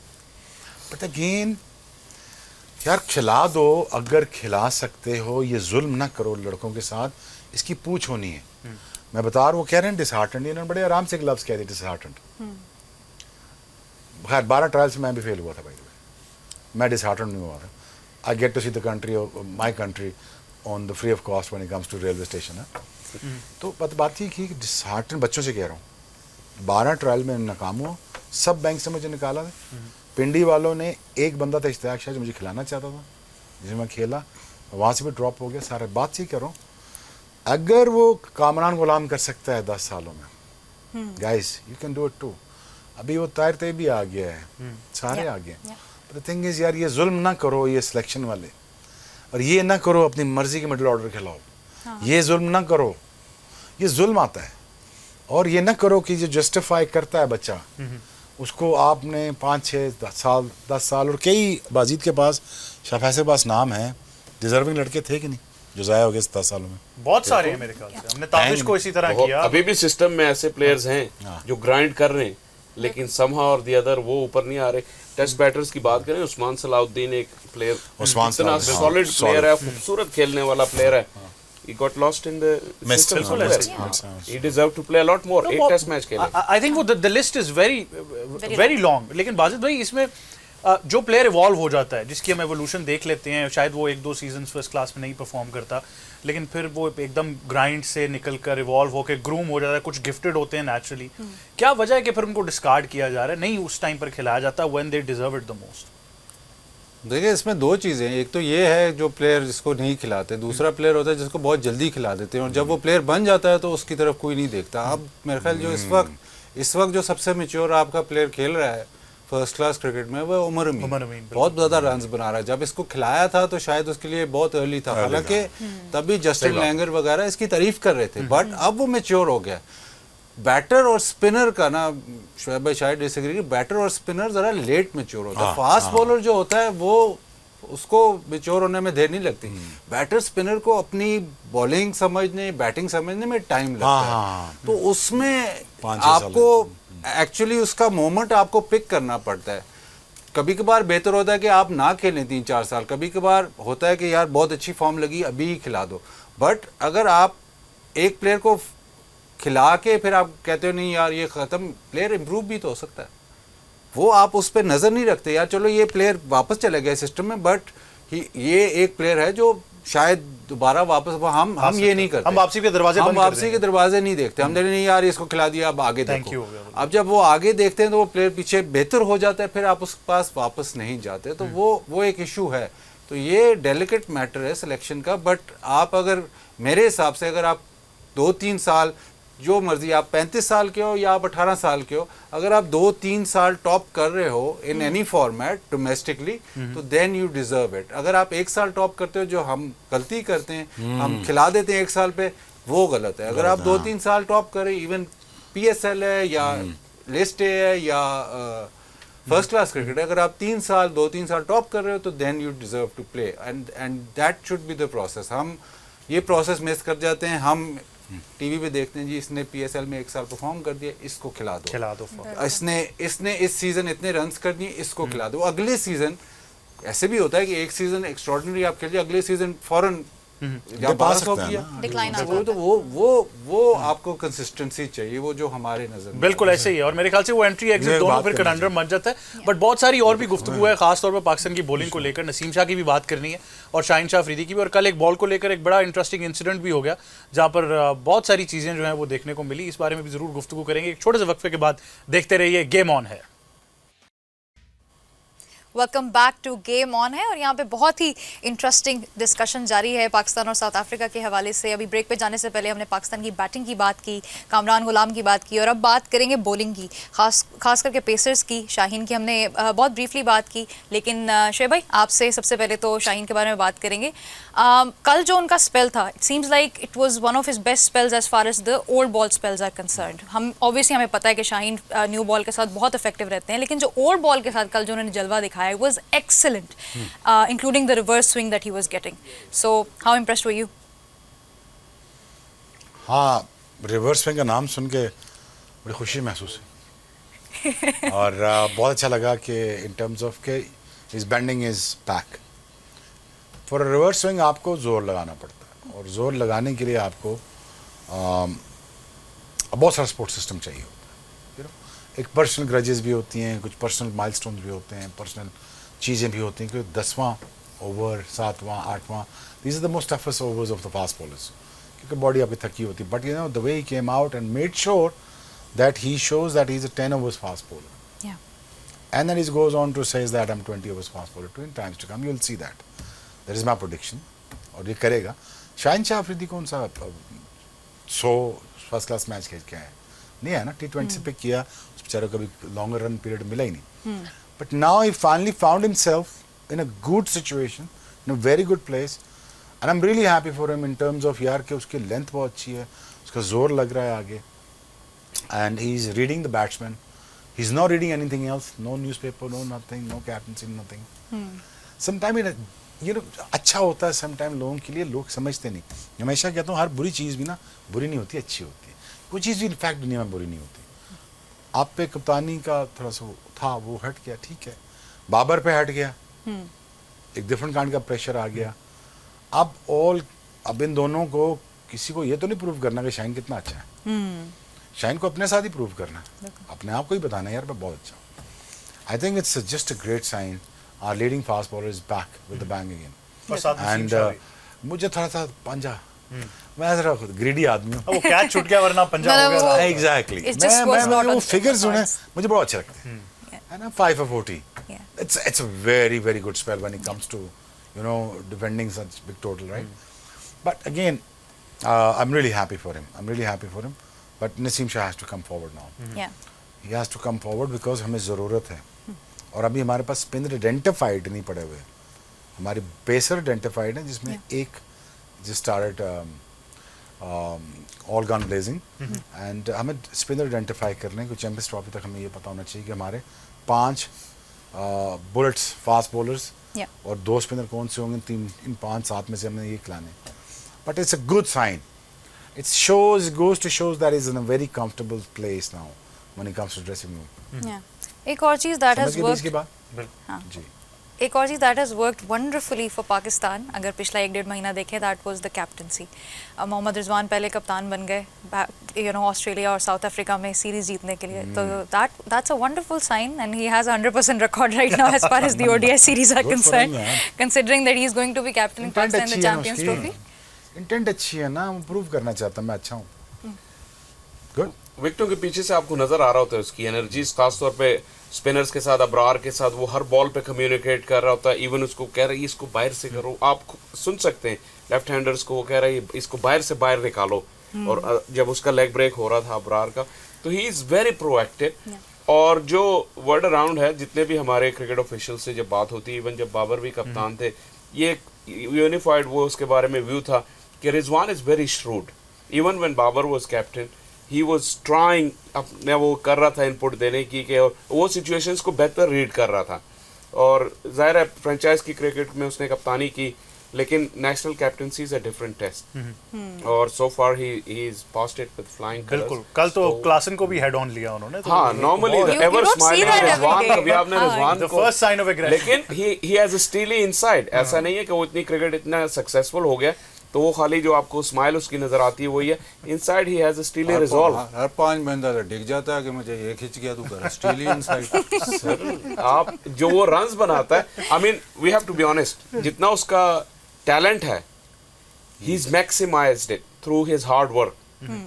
बट अगेन यार, खिला दो, अगर खिला सकते हो, ये जुल्म ना करो लड़कों के साथ, इसकी पूछ होनी है। मैं बता रहा हूँ, वो कह रहे हैं डिसहार्टेंड, इन्होंने बड़े आराम से ग्लव्स कह दिए डिसहार्टेंड। खैर 12 ट्रायल्स में मैं भी फेल हुआ था भाई, मैं डिसहार्टेंड नहीं हुआ था। I get to see the country, my country on the free of cost when it comes to railway station है। तो बात ये की डिसहार्टेंड बच्चों से कह रहा हूँ, 12 ट्रायल में नाकाम हुआ, सब बैंक से मुझे निकाला था। पिंडी वालों ने, एक बंदा था इश्तियाक शाह जो मुझे खिलाना चाहता था, जिसमें मैं खेला, वहाँ से भी ड्रॉप हो गया सारा। बात ये कर रहा हूँ, अगर वो कामरान गुलाम कर सकता है 10 सालों में, guys you can do it too. अभी वो ताहिर तैयब भी आ गया है, सारे आ गए। द थिंग इज यार, ये जुल्म ना करो, ये सिलेक्शन वाले, और ये ना करो अपनी मर्जी के मिडिल ऑर्डर खिलाओ, ये जुल्म ना करो, ये जुल्म आता है। और ये ना करो कि जो जस्टिफाई करता है बच्चा, उसको आपने 5-6-10 साल, और कई बाजीद के पास, शाफैज़ के पास नाम है, डिजर्विंग लड़के थे कि नहीं जो ज़ाया हो गए 10 सालों में? बहुत सारे हैं मेरे ख्याल से। हमने ताबिश को इसी तरह किया। अभी भी सिस्टम में ऐसे प्लेयर्स हैं जो ग्राइंड कर रहे हैं, लेकिन समहाउ और द अदर वो ऊपर नहीं आ रहे। टेस्ट बैटर्स की बात करें, उस्मान सलाउद्दीन एक प्लेयर, उस्मान इतना सलाउद्दीन, सॉलिड हाँ, प्लेयर है, solid। खूबसूरत खेलने वाला प्लेयर है। He got lost in the Missed, system बिल्कुल somewhere. ऐसे, हाँ। He deserved to play a lot more. एक टेस्ट मैच खेले। आई थिंक वो the list is very long. लेकिन बाजिद भाई, इसमें जो प्लेयर इवॉल्व हो जाता है, जिसकी हम एवोल्यूशन देख लेते हैं, शायद वो 1-2 सीजन फर्स्ट क्लास में नहीं परफॉर्म करता, लेकिन फिर वो एकदम ग्राइंड से निकल कर इवॉल्व होकर ग्रूम हो जाता है, कुछ गिफ्टेड होते हैं नेचुरली। क्या वजह है कि फिर उनको डिस्कार्ड किया जा रहा है, नहीं उस टाइम पर खिलाया जाता when they deserve it the most? देखिए, इसमें 2 चीज़ें हैं। एक तो ये है जो प्लेयर जिसको नहीं खिलाते, दूसरा प्लेयर होता है जिसको बहुत जल्दी खिला देते हैं, और जब वो प्लेयर बन जाता है तो उसकी तरफ कोई नहीं देखता। अब मेरे ख्याल जो इस वक्त जो सबसे मेच्योर आपका प्लेयर खेल रहा है फर्स्ट क्लास क्रिकेट में, वो उमर अमीन बहुत ज़्यादा रन्स बना रहा है। जब इसको खिलाया था तो शायद उसके लिए बहुत अर्ली था, हालांकि तभी जस्टिन लैंगर वगैरह इसकी तारीफ कर रहे थे, बट अब वो मेच्योर हो गया। बैटर और स्पिनर का ना, शोएब भाई शायद डिसएग्री, बैटर और स्पिनर जरा लेट मैच्योर होता है। फास्ट बॉलर जो होता है वो उसको मेच्योर होने में देर नहीं लगती। बैटर स्पिनर को अपनी बॉलिंग समझने, बैटिंग समझने में टाइम लगता है, तो उसमें 5-6 साल आपको एक्चुअली उसका मोमेंट आपको पिक करना पड़ता है। कभी कभार बेहतर होता है कि आप ना खेलें 3-4 साल, कभी कभार होता है कि यार बहुत अच्छी फॉर्म लगी अभी ही खिला दो। बट अगर आप एक प्लेयर को खिला के फिर आप कहते हो नहीं यार ये ख़त्म, प्लेयर इम्प्रूव भी तो हो सकता है, वो आप उस पर नज़र नहीं रखते। यार चलो ये प्लेयर वापस चले गए सिस्टम में, बट ये एक प्लेयर है जो शायद दोबारा वापस, हम ये नहीं करते, हम वापसी के दरवाजे हम बंद कर वापसी देंगे। के दरवाजे नहीं देखते। हम नहीं यार इसको खिला दिया अब आगे Thank you देखो। हो गया, अब जब वो आगे देखते हैं तो वो प्लेयर पीछे बेहतर हो जाता है, फिर आप उसके पास वापस नहीं जाते, तो वो एक इशू है। तो ये डेलिकेट मैटर है सिलेक्शन का। बट आप अगर मेरे हिसाब से अगर आप 2-3 साल जो मर्जी, आप 35 साल के हो या आप 18 साल के हो, अगर आप 2-3 साल टॉप कर रहे हो इन एनी फॉर्मेट डोमेस्टिकली, तो देन यू डिजर्व इट। अगर आप 1 साल टॉप करते हो, जो हम गलती करते हैं, हम खिला देते हैं 1 साल पे, वो गलत है। अगर आप 2-3 साल टॉप करें, इवन PSL है या लिस्ट है या फर्स्ट क्लास क्रिकेट है, अगर आप 2-3 साल टॉप कर रहे हो, तो then you deserve to play, and that should be the process. हम ये प्रोसेस मिस कर जाते हैं। हम टीवी पे देखते हैं जी इसने PSL में 1 साल परफॉर्म कर दिया, इसको खिला दो, इसने इस सीजन इतने रन्स कर दिए, इसको खिला दो। अगले सीजन ऐसे भी होता है कि एक सीजन एक्स्ट्राऑर्डिनरी आप खेल, अगले सीजन फौरन Decline आ वो तो वो आपको कंसिस्टेंसी चाहिए, वो जो हमारे नजर में बिल्कुल ऐसे ही है। और मेरे ख्याल से वो एंट्री एग्जिट दोनों फिर कंडम बन जाता है। बट बहुत सारी और भी गुफ्तगू है, खासतौर पर पाकिस्तान की बॉलिंग को लेकर। नसीम शाह की भी बात करनी है और शाहीन शाह अफरीदी की भी। और कल एक बॉल को लेकर एक बड़ा इंटरेस्टिंग इंसिडेंट भी हो गया, जहाँ पर बहुत सारी चीज़ें जो हैं वो देखने को मिली। इस बारे में भी ज़रूर गुफ्तगू करेंगे एक छोटे से वक्फे के बाद। देखते रहिए, गेम ऑन है। Welcome back to game on है। और यहाँ पे बहुत ही इंटरेस्टिंग डिस्कशन जारी है पाकिस्तान और साउथ अफ्रीका के हवाले से। अभी ब्रेक पे जाने से पहले हमने पाकिस्तान की बैटिंग की बात की, कामरान गुलाम की बात की, और अब बात करेंगे बॉलिंग की, खास करके पेसर्स की। शाहीन की हमने बहुत ब्रीफली बात की, लेकिन शेब भाई आपसे सबसे पहले तो शाहीन के बारे में बात करेंगे। कल जो उनका स्पेल था, it seems like it was one of his best spells as far as the old ball spells are concerned. हम ऑब्वियसली हमें पता है कि शाहीन न्यू बॉल के साथ बहुत इफेक्टिव रहते हैं, लेकिन जो ओल्ड बॉल के साथ कल जो उन्होंने जलवा दिखाया was excellent, including the reverse swing that he was getting. So how impressed were you? हाँ, रिवर्स स्विंग का नाम सुन के बड़ी खुशी महसूस हुई और बहुत अच्छा लगा कि इन टर्म्स ऑफ के is bending is back. For a reverse swing आपको जोर लगाना पड़ता है, और जोर लगाने के लिए आपको बहुत सारा सपोर्ट सिस्टम चाहिए होता है। एक पर्सनल ग्रजेस भी होती हैं, कुछ पर्सनल माइलस्टोन्स भी होते हैं, पर्सनल चीज़ें भी होती हैं कि 10वां ओवर, 7वां, 8वां, these are the most toughest overs of the fast bowlers, क्योंकि बॉडी आपकी थकी होती है। But you know the way he came out and made sure that he shows that he is a 10 overs fast bowler. Yeah. And then he goes on to says that I'm 20 overs fast bowler. In times to come, you'll see that. That is my prediction. और ये करेगा। शाहीन शाह अफरीदी कौन सा 100 first class match खेल के आया नहीं है ना, T20 से पिक किया, उस बेचारे को कभी लॉन्गर रन पीरियड मिला ही नहीं। But now he finally found himself in a good situation, in a very good place, and I am really happy for him in terms of यार कि उसकी लेंथ बहुत अच्छी है, उसका जोर लग रहा है आगे, and he's reading the batsman. He's not reading anything else. No newspaper, no nothing, no captaincy, nothing. Sometime अच्छा होता है sometime लोगों के लिए, लोग समझते नहीं। हमेशा कहता हूँ हर बुरी चीज़ भी ना बुरी नहीं होती, अच्छी होती है। कोई चीज़ भी इनफैक्ट दुनिया में बुरी नहीं होती। आप पे कप्तानी का थोड़ा सा था, वो हट गया, ठीक है। बाबर पे हट गया, एक डिफरेंट काइंड का प्रेशर आ गया। अब इन दोनों को किसी को ये तो नहीं प्रूव करना कि शाहीन कितना अच्छा है। शाहीन को अपने साथ ही प्रूव करना, अपने आप को ही बताना यार मैं बहुत अच्छा हूँ। I think it's just a great sign, our leading fast bowler is back with the bang again. And मुझे थोड़ा सा पंजा, मैं जरा ग्रीडी आदमी हूँ, वो कैच छूट गया वरना पंजा हो गया। एग्जैक्टली, मैं वो फिगर्स जो हैं मुझे बहुत अच्छे लगते हैं, है ना। 5 for 40, it's a very very good spell when it comes to defending such big total, right? But again, I'm really happy for him. But Naseem Shah has to come forward now. Yeah. He has to come forward because हमें ज़रूरत है। और अभी हमारे पास spinner identified नहीं पड़े हुए, हमारे पेसर आइडेंटिफाइड है, जिसमें एक just started all gun blazing, and हमें स्पिनर आइडेंटिफाई करने को चैंपियंस ट्रॉफी तक हमें ये पता होना चाहिए कि हमारे 5 बुलेट्स फास्ट बॉलर्स Yeah. और 2 स्पिनर कौन से होंगे, 3 इन 5-7 में से हमने ये खिलाने, but it's a good sign, it goes to shows that he's in a very comfortable place now when it comes to dressing room. Yeah. एक और चीज़ that has समझ गए बीच की worked. बात? हाँ. जी. एक और चीज़ that has worked wonderfully for Pakistan, अगर पिछला 1-1.5 महीना देखें, that was the captaincy. Mohammad Rizwan पहले कप्तान बन गए, ऑस्ट्रेलिया और साउथ अफ्रीका में सीरीज जीतने के लिए, तो that's a wonderful sign, and he has a 100% record right now as far as the ODI series are Good for concerned, him, man. considering that he is going to be captaining Intent Pakistan in अच्छी the है Champions उसकी. Trophy. Intent अच्छी है ना, prove करना चाहता मैं अच्छा हूँ. गुड. विकेटों के पीछे से आपको नजर आ रहा होता है उसकी एनर्जीज, खासतौर पे स्पिनर्स के साथ, अबरार के साथ, वो हर बॉल पे कम्युनिकेट कर रहा होता है. इवन उसको कह रही है इसको बाहर से करो, आप सुन सकते हैं लेफ्ट हैंडर्स को, वो कह रहा है इसको बाहर से बाहर निकालो. और जब उसका लेग ब्रेक हो रहा था अबरार का, तो ही इज वेरी प्रोएक्टिव. और जो वर्ल्ड अराउंड है, जितने भी हमारे क्रिकेट ऑफिशियल से जब बात होती है, इवन जब बाबर भी कप्तान थे, ये यूनिफाइड वो उसके बारे में व्यू था कि Rizwan is very shrewd. Even when Babar was captain, he was trying, अपने वो कर रहा था इनपुट देने की, कि वो सिचुएशंस को बेहतर रीड कर रहा था. और जाहिर है फ्रेंचाइज की क्रिकेट में उसने कप्तानी की, लेकिन national captaincy is a different test. और so far he is passed it with flying colours. बिल्कुल. कल तो क्लासन को भी हेड ऑन लिया उन्होंने. तो हाँ, normally You ever don't see smiling that every Rizwan, day. कभी आपने हाँ, रिजवान द को, फर्स्ट साइन ऑफ एग्रेशन. लेकिन ही हैज अ स्टीली इनसाइड. ऐसा नहीं है कि वो इतनी क्रिकेट इतना सक्सेसफुल हो गया तो वो खाली जो आपको स्माइल उसकी नजर आती है वही है. Inside he has a steely resolve. हर 5 बंदा तो डिग जाता है कि मुझे ये खिंच गया, तू कर स्टीली इनसाइड. सर, आप जो वो रन्स बनाता है, I mean we have to be honest, जितना उसका टैलेंट है, he is maximised it through his hard work.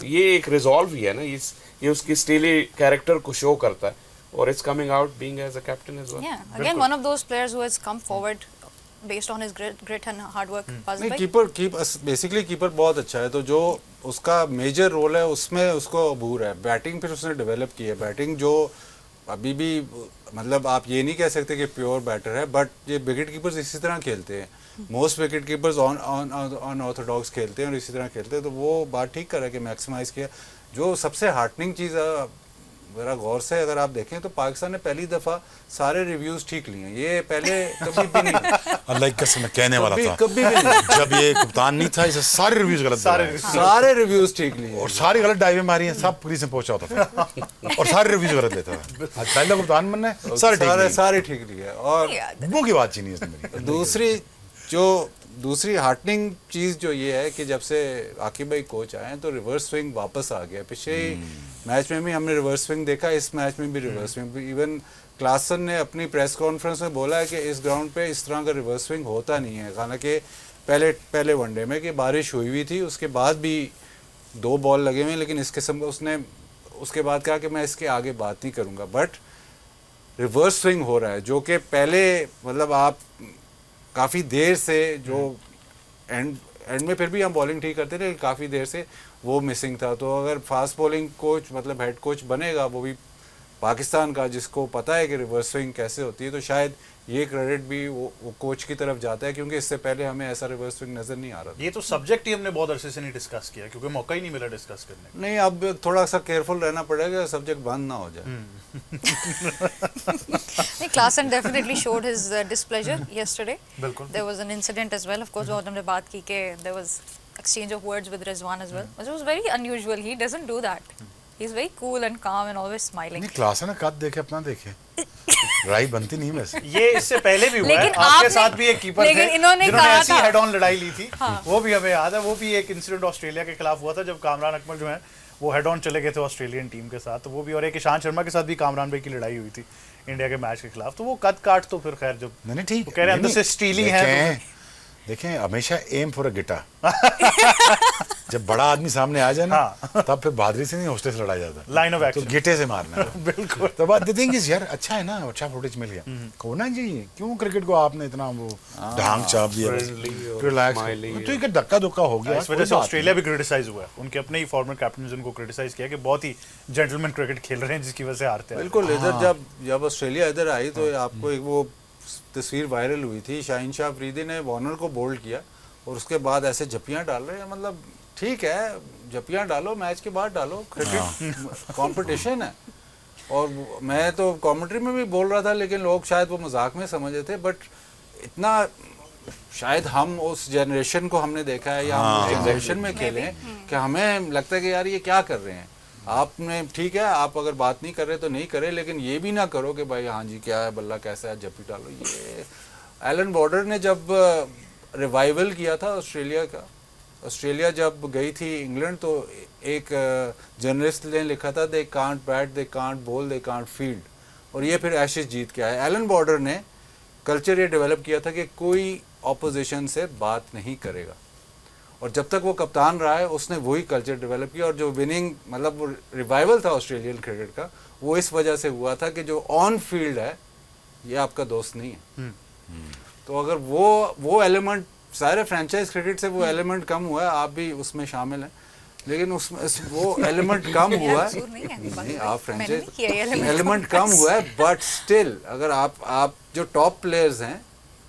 ये एक रिजॉल्व ही है ना, ये उसकी स्टीली कैरेक्टर को शो करता है, और it's coming out being as a captain as well. Yeah, again one of those players who has come forward based on his grit and hard work. Fazil नहीं, bhai? Basically keeper बहुत अच्छा है, तो जो उसका मेजर रोल है उसमें उसको अबूर है. बैटिंग फिर उसने डेवलप की है, बैटिंग जो अभी भी, मतलब आप ये नहीं कह सकते कि प्योर बैटर है, बट ये विकेट कीपर्स इसी तरह खेलते हैं. Most wicket keepers on Orthodox खेलते हैं और इसी तरह खेलते हैं, तो वो बात ठीक कर रहा है कि मैक्सिमाइज किया. जो सबसे हार्टनिंग चीज़ ज़रा गौर से अगर आप देखें तो पाकिस्तान ने पहली दफ़ा सारे रिव्यूज़ ठीक लिए हैं. ये पहले कभी भी नहीं, अल्लाह कसम मैं कहने वाला था, कभी भी नहीं. जब ये कप्तान नहीं था, इसे सारे रिव्यूज गलत दे रहे हैं. सारे रिव्यूज़ ठीक लिए और सारी गलत डाइवें मारी हैं, सब पुलिस में पहुंचा होता था और सारे रिव्यूज गलत देता था. आज पहला कप्तान बनना है, सारे ठीक लिए. और मुंह की बात चीनी इसने मेरी. दूसरी हार्टनिंग चीज़ जो ये है कि जब से आकिब भाई कोच आए हैं तो रिवर्स स्विंग वापस आ गया. पिछले मैच में भी हमने रिवर्स स्विंग देखा, इस मैच में भी रिवर्स स्विंग. इवन क्लासन ने अपनी प्रेस कॉन्फ्रेंस में बोला है कि इस ग्राउंड पे इस तरह का रिवर्स स्विंग होता नहीं है. हालांकि पहले वनडे में कि बारिश हुई थी, उसके बाद भी 2 बॉल लगे हुए हैं, लेकिन इस किस्म का उसने उसके बाद कहा कि मैं इसके आगे बात नहीं करूँगा. बट रिवर्स स्विंग हो रहा है, जो कि पहले मतलब आप काफ़ी देर से जो एंड में फिर भी हम बॉलिंग ठीक करते थे, लेकिन काफ़ी देर से वो मिसिंग था. तो अगर फास्ट बॉलिंग कोच मतलब हेड कोच बनेगा, वो भी पाकिस्तान का, जिसको पता है कि रिवर्स स्विंग कैसे होती है, तो शायद ये क्रेडिट भी वो कोच की तरफ जाता है, क्योंकि इससे पहले हमें ऐसा रिवर्स स्विंग नज़र नहीं आ रहा था. ये तो सब्जेक्ट ही हमने बहुत अरसे से नहीं डिस्कस किया, क्योंकि मौका ही नहीं मिला डिस्कस करने का. नहीं, अब थोड़ा सा केयरफुल रहना पड़ेगा, सब्जेक्ट बंद ना हो जाए. Klassen definitely showed his displeasure yesterday. बिल्कुल. There was an incident as well. Of course, वो हमने बात की कि there was exchange of words with Rizwan as well. It was very unusual. He doesn't do that. He's very cool and calm and always smiling. नहीं, class है ना, कद देखे अपना देखे, राई बनती नहीं वैसे. ये इससे पहले भी हुआ है. लेकिन आपके आपने- साथ भी एक कीपर लेकिन थे इन्होंने जिन्होंने कहा ऐसी था- हेड ऑन लड़ाई ली थी. वो भी हमें याद है. वो भी एक इंसिडेंट ऑस्ट्रेलिया के खिलाफ हुआ था, जब कामरान अकमल जो है वो हेड ऑन चले गए थे ऑस्ट्रेलियन टीम के साथ. तो वो भी, और एक ईशांत शर्मा के साथ भी कामरान भाई की लड़ाई हुई थी इंडिया के मैच के खिलाफ. तो वो कद काट तो फिर खैर जब नहीं ठीक, वो कह रहे हैं अंदर से स्टीली है, देखें हमेशा एम फॉर अ गिटा. जब बड़ा आदमी सामने आ जाए ना, तब फिर बहादुरी से नहीं, हौसले से लड़ाया जाता है. लाइन ऑफ तो एक्शन. गिटे से मारना है. बिल्कुल. तो बात थिंग इज यार, अच्छा है ना, अच्छा फुटेज मिल गया, होना चाहिए. क्यों क्रिकेट को आपने इतना वो ढांग चाप दिया, रिलैक्स, तो एक धक्का धुक्का हो गया. इस वजह से ऑस्ट्रेलिया भी क्रिटिसाइज हुआ है. उनके अपने ही फॉर्मर कैप्टन उनको क्रिटिसाइज किया कि बहुत ही जेंटलमैन क्रिकेट खेल रहे हैं, जिसकी वजह से हारते हैं. बिल्कुल. इधर जब ऑस्ट्रेलिया इधर आई तो आपको एक वो तस्वीर वायरल हुई थी, शाहीन शाह अफरीदी ने वार्नर को बोल्ड किया और उसके बाद ऐसे जपियां डाल रहे हैं. मतलब ठीक है, जपियां डालो, मैच के बाद डालो, क्रिकेट कंपटीशन है. और मैं तो कमेंट्री में भी बोल रहा था, लेकिन लोग शायद वो मजाक में समझे थे, बट इतना शायद हम उस जनरेशन को हमने देखा है या हम उस जनरेशन में खेले हैं कि हमें लगता है कि यार ये क्या कर रहे हैं। आपने ठीक है, आप अगर बात नहीं कर रहे तो नहीं करे, लेकिन ये भी ना करो कि भाई हाँ जी क्या है, बल्ला कैसा है, जप्पी डालो। ये एलन बॉर्डर ने जब रिवाइवल किया था ऑस्ट्रेलिया का, ऑस्ट्रेलिया जब गई थी इंग्लैंड, तो एक जर्नलिस्ट ने लिखा था they can't bat, they can't ball, they can't field, और ये फिर एशेज जीत के आए। एलन बॉर्डर ने कल्चर ये डेवलप किया था कि कोई ऑपोजिशन से बात नहीं करेगा, और जब तक वो कप्तान रहा है उसने वही कल्चर डेवलप किया। और जो विनिंग मतलब रिवाइवल था ऑस्ट्रेलियन क्रिकेट का, वो इस वजह से हुआ था कि जो ऑन फील्ड है ये आपका दोस्त नहीं है। तो अगर वो एलिमेंट, सारे फ्रेंचाइज क्रिकेट से वो एलिमेंट कम हुआ है, आप भी उसमें शामिल हैं, लेकिन उसमें वो एलिमेंट कम हुआ है। नहीं, आप फ्रेंचाइज एलिमेंट कम हुआ है, बट स्टिल अगर आप जो टॉप प्लेयर्स हैं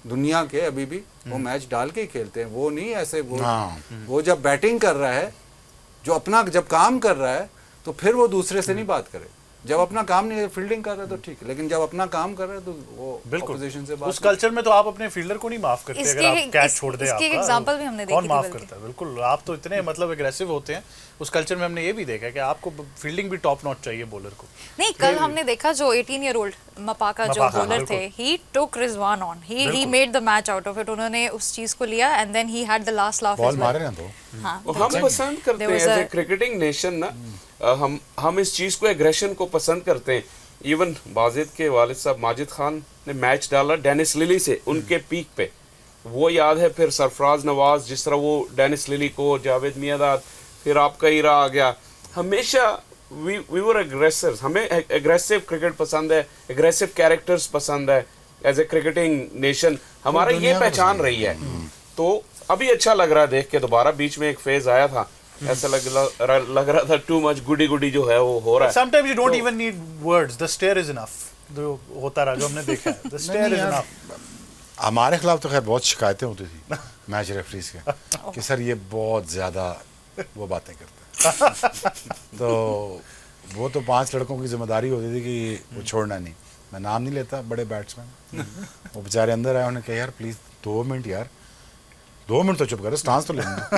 दुनिया के अभी भी वो मैच डाल के ही खेलते हैं। वो नहीं ऐसे वो जब बैटिंग कर रहा है, जो अपना जब काम कर रहा है, तो फिर वो दूसरे से नहीं बात करे। जब अपना काम नहीं, फील्डिंग कर रहा है तो ठीक है, लेकिन जब अपना काम कर रहा है तो वो ऑपोजिशन से बात। उस कल्चर में तो आप अपने फील्डर को नहीं माफ करते अगर आप कैच छोड़ दे। इसकी एग्जांपल भी हमने देखी, कौन माफ करता है? बिल्कुल, आप तो इतने मतलब एग्रेसिव होते हैं उस कल्चर में। हमने ये भी देखा कि आपको फील्डिंग भी टॉप नॉच चाहिए बॉलर को। नहीं, कल हमने देखा जो 18-year-old मपाका जो बॉलर थे, he took Rizwan on, he made the match out of it. उन्होंने उस चीज को लिया and then he had the last laugh ball मारे ना तो। हाँ, हम पसंद करते हैं एज ए क्रिकेटिंग नेशन ना, हम इस चीज को, एग्रेशन को पसंद करते हैं। इवन बाजिद के वालिद साहब माजिद खान ने मैच डाला डेनिस लिली से उनके पीक पे, वो याद है। फिर सरफराज नवाज, जिस तरह वो डेनिस लिली को, जावेद मियांदाद, फिर आपका ईरा आ गया। हमेशा वी वर एग्रेसर्स, हमें एग्रेसिव क्रिकेट पसंद है, एग्रेसिव कैरेक्टर्स पसंद है। एज ए क्रिकेटिंग नेशन हमारा ये पहचान रही है। तो अभी अच्छा लग रहा है देख के दोबारा। बीच में एक फेज आया था, ऐसा लग रहा था टू मच गुडी जो है वो हो रहा है। Sometimes you don't even need words, the stare is enough। जो होता रहा, जो हमने देखा है, the stare is enough। हमारे खिलाफ तो खैर बहुत शिकायतें होती थी मैच रेफरीज के कि सर ये बहुत ज़्यादा वो बातें करते हैं। तो वो तो 5 लड़कों की जिम्मेदारी होती थी कि वो छोड़ना नहीं। मैं नाम नहीं लेता, बड़े बैट्समैन वो बेचारे अंदर आए, उन्होंने कहा यार प्लीज़ 2 मिनट यार, 2 मिनट तो चुप करो, स्टांस तो लेना।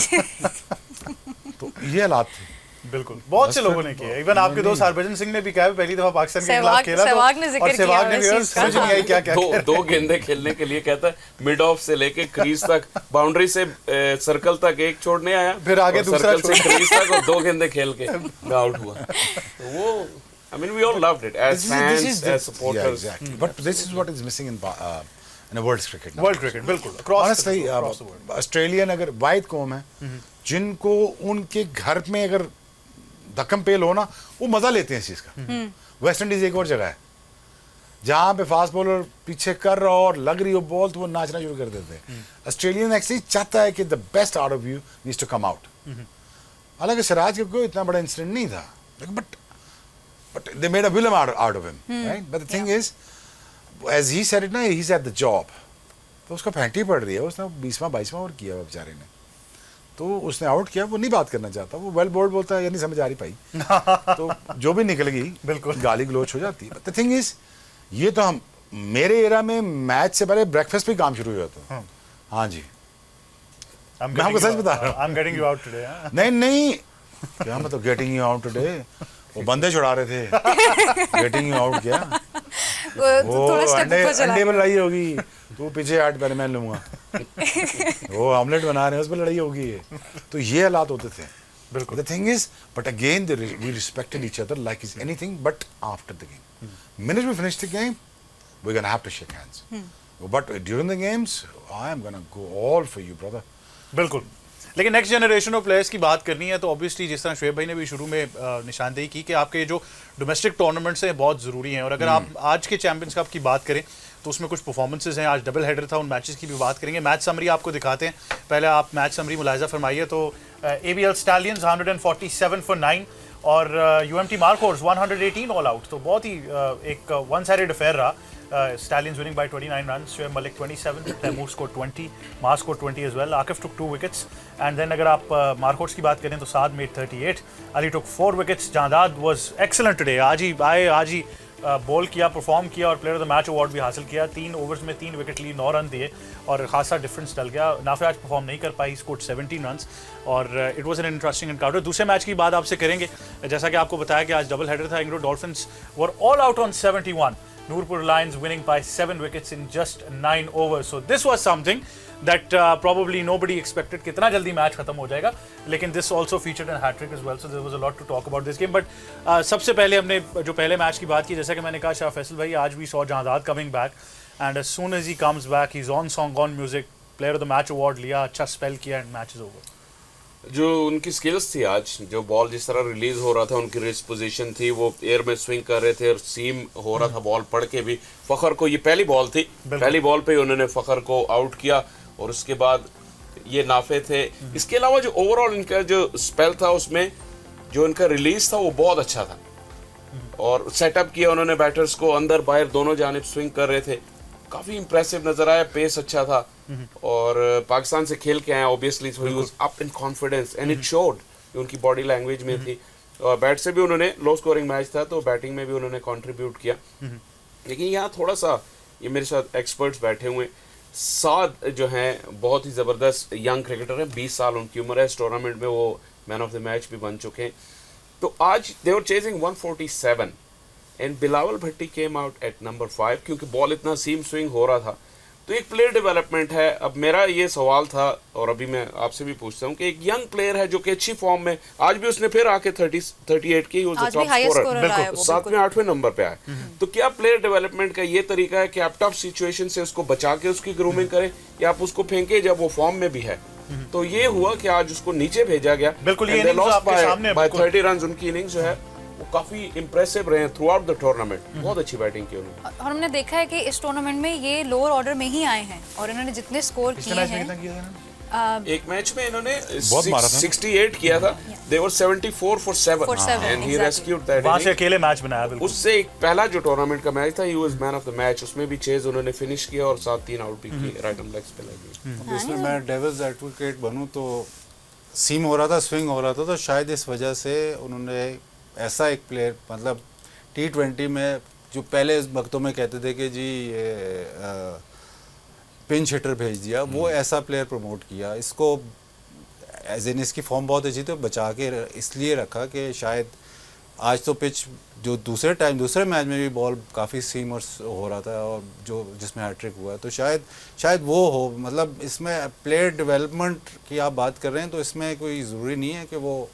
तो ये हालात थे। बिल्कुल, बहुत से लोगों ने किया। इवन आपके दोस्त हरभजन सिंह ने भी कहा, पहली दफा पाकिस्तान के खिलाफ खेला सहवाग ने जिक्र किया, सहवाग ने भी समझ नहीं आई क्या क्या दो गेंदे खेलने के लिए कहता है, मिड ऑफ से लेके क्रीज तक, बाउंड्री से सर्कल तक एक छोड़ने आया, फिर आगे दूसरा सर्कल से क्रीज तक, और 2 गेंदे खेल के आउट हुआ। वो I mean we all loved it as fans, as supporters. Yeah, exactly. But this is what is missing in a world's cricket now. World cricket. बिल्कुल, across Honestly, the world। Australian अगर wide कौम है जिनको उनके घर में अगर धक्कम पेल हो ना, वो मजा लेते हैं इस चीज का। वेस्ट इंडीज एक और जगह है जहां पे फास्ट बॉलर पीछे कर रहा हो और लग रही हो बॉल, तो वो नाचना शुरू कर देते हैं। ऑस्ट्रेलियन एक्चुअली चाहता है कि the best out of you needs to come out. हालांकि सिराज का कोई इतना बड़ा इंसिडेंट नहीं था, but they made a film out of him, right? But the thing is, as he said it ना, he's at the job, तो उसका फैंटी पड़ रही है। उसने 20वां-22वां ओवर किया बेचारे ने, तो उसने आउट किया। वो नहीं बात करना चाहता, वो वेल बोल्ड बोलता है, या नहीं समझ आ रही पाई तो जो भी निकलेगी बिल्कुल गाली गलोच हो जाती है। द थिंग इज, ये तो हम मेरे एरा में मैच से पहले ब्रेकफास्ट पे काम शुरू हो जाता है। हाँ जी, मैं आपको सच बता रहा हूँ। I'm getting you out today, हाँ? नहीं क्या मतलब गेटिंग यू आउट टुडे, वो बंदे छुड़ा रहे थे। गेटिंग यू आउट क्या, वो अंडे पर लड़ाई होगी, तू पीछे 8 पहले मैं लूंगा। वो ऑमलेट बना रहे हैं, उस पर लड़ाई होगी। तो ये हालात होते थे बिल्कुल। The thing is, but again we respected each other like is anything, but after the game, minute we finish the game, we gonna have to shake hands, but during the games I am gonna go all for you brother. बिल्कुल। लेकिन next generation of players की बात करनी है तो obviously जिस तरह शुएब भाई ने भी शुरू में निशानदेही की कि आपके जो डोमेस्टिक टूर्नामेंट्स हैं बहुत ज़रूरी हैं। और अगर आप आज के चैंपियंस कप की बात करें तो उसमें कुछ परफॉर्मेंसेस हैं। आज डबल हेडर था, उन मैचेस की भी बात करेंगे। मैच समरी आपको दिखाते हैं, पहले आप मैच समरी मुलाहिजा फरमाइए। तो ABL स्टैलियंस 147 for 9 और UMT मार्कोर्स 118 ऑल आउट। तो बहुत ही एक वन साइडेड अफेयर रहा। Stallions winning by 29 runs, Shoaib Malik 27, Taimur scored 20, Mar scored 20 as well. Akif took 2 wickets, and then अगर आप मार्कोट्स की बात करें तो साद made 38, Ali took 4 wickets. Jandad was excellent today. आज ही बॉल किया, परफॉर्म किया और player of the match award भी हासिल किया। 3 ओवर्स में 3 विकेट लिए, 9 रन दिए और खासा डिफरेंस डल गया। नाफे आज परफॉर्म नहीं कर पाई, स्कोर्ड 17 रन्स और it was an interesting encounter. दूसरे मैच की बात आपसे करेंगे, जैसा कि आपको बताया कि आज डबल हेडर था। England dolphins were all out on 71, Nurpur Lions winning by 7 wickets in just 9 overs. So this was something that probably nobody expected. कितना जल्दी मैच खत्म हो जाएगा, लेकिन this also featured a hat-trick as well. So there was a lot to talk about this game. But सबसे पहले हमने जो पहले मैच की बात की, जैसा कि मैंने कहा शाह फैसल भाई, आज भी saw Jahandad coming back and as soon as he comes back, he's on song, on music. Player of the match award लिया, अच्छा spell किया and match is over. जो उनकी स्किल्स थी आज, जो बॉल जिस तरह रिलीज हो रहा था, उनकी रिस्ट पोजीशन थी, वो एयर में स्विंग कर रहे थे और सीम हो रहा था बॉल पड़ के भी। फखर को ये पहली बॉल थी, पहली बॉल पे ही उन्होंने फखर को आउट किया और उसके बाद ये नाफे थे। इसके अलावा जो ओवरऑल इनका जो स्पेल था, उसमें जो इनका रिलीज था वो बहुत अच्छा था और सेटअप किया उन्होंने बैटर्स को, अंदर बाहर दोनों जानिब स्विंग कर रहे थे, काफी इंप्रेसिव नजर आया, पेस अच्छा था और पाकिस्तान से खेल के आए obviously, so he was up in confidence and it showed, उनकी बॉडी लैंग्वेज में थी। और बैट से भी उन्होंने, लो स्कोरिंग मैच था तो बैटिंग में भी उन्होंने कंट्रीब्यूट किया। लेकिन यहाँ थोड़ा सा, ये मेरे साथ एक्सपर्ट्स बैठे हुए, साद जो हैं बहुत ही ज़बरदस्त यंग क्रिकेटर हैं, 20 साल उनकी उम्र है, इस टूर्नामेंट में वो मैन ऑफ द मैच भी बन चुके हैं। तो आज they were chasing 147 and Bilawal Bhatti came out at number 5, क्योंकि बॉल इतना सीम स्विंग हो रहा था। तो एक प्लेयर डेवलपमेंट है। अब मेरा ये सवाल था और अभी मैं आपसे भी पूछता हूँ कि एक यंग प्लेयर है जो कि अच्छी फॉर्म में, आज भी उसने फिर आके 38 की टॉप स्कोरर, 7वें 8वें नंबर पे आए। तो क्या प्लेयर डेवलपमेंट का ये तरीका है कि आप टफ सिचुएशन से उसको बचा के उसकी ग्रूमिंग करें, या आप उसको फेंके जब वो फॉर्म में भी है? तो ये हुआ कि आज उसको नीचे भेजा गया, बिल्कुल ये इनिंग्स आपके सामने, बाय 30 रन उनकी इनिंग्स जो है वो काफी इंप्रेसिव रहे थ्रू आउट द टूर्नामेंट। बहुत अच्छी बैटिंग की उन्होंने और हमने देखा है कि इस टूर्नामेंट में ये लोअर ऑर्डर में ही आए हैं और इन्होंने जितने स्कोर किए हैं, एक मैच में इन्होंने बहुत मारा था। 68 किया था, दे वर 74 for 7 and he rescued that. वहां से अकेले मैच बनाया बिल्कुल। उससे एक पहला जो टूर्नामेंट का मैच था, he was man of the match, उसमें भी चेज उन्होंने फिनिश किया और साथ 3 आउट भी किए, राइट ऑन लेग्स पे लगी। इसमें मैं डेविल्स एडवोकेट बनूं तो सीम हो रहा था, स्विंग हो रहा था, तो शायद इस वजह से उन्होंने ऐसा एक प्लेयर, मतलब T20 में जो पहले इस वक्तों में कहते थे कि जी पिंच हिटर भेज दिया, वो ऐसा प्लेयर प्रमोट किया। इसको एज इन इसकी फॉर्म बहुत अच्छी, तो बचा के इसलिए रखा कि शायद आज तो पिच जो दूसरे मैच में भी बॉल काफ़ी सीमर्स हो रहा था और जो जिसमें हैट्रिक हुआ, तो शायद वो हो। मतलब इसमें प्लेयर डेवलपमेंट की आप बात कर रहे हैं, तो इसमें कोई ज़रूरी नहीं है कि वो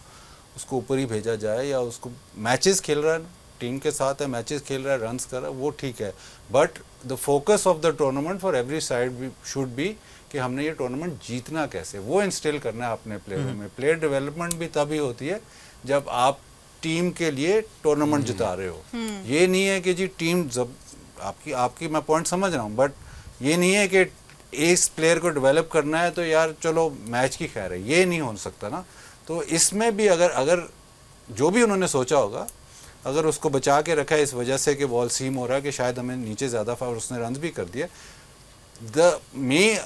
उसको ऊपर ही भेजा जाए, या उसको मैचेस खेल रहा है, टीम के साथ है, मैचेस खेल रहा है, रन्स कर रहा है, वो ठीक है। But the focus of the tournament for every side should be कि हमने ये टूर्नामेंट जीतना कैसे, वो इंस्टिल करना है अपने प्लेयरों में। प्लेयर डेवलपमेंट भी तभी होती है जब आप टीम के लिए टूर्नामेंट जिता रहे हो। ये नहीं है कि जी टीम, जब आपकी मैं पॉइंट समझ रहा हूँ, बट ये नहीं है कि इस प्लेयर को डेवलप करना है तो यार चलो मैच की खैर है, ये नहीं हो सकता ना। तो इसमें भी अगर जो भी उन्होंने सोचा होगा, अगर उसको बचा के रखा है इस वजह से कि बॉल सीम हो रहा है कि शायद हमें नीचे ज़्यादा और उसने रन भी कर दिए।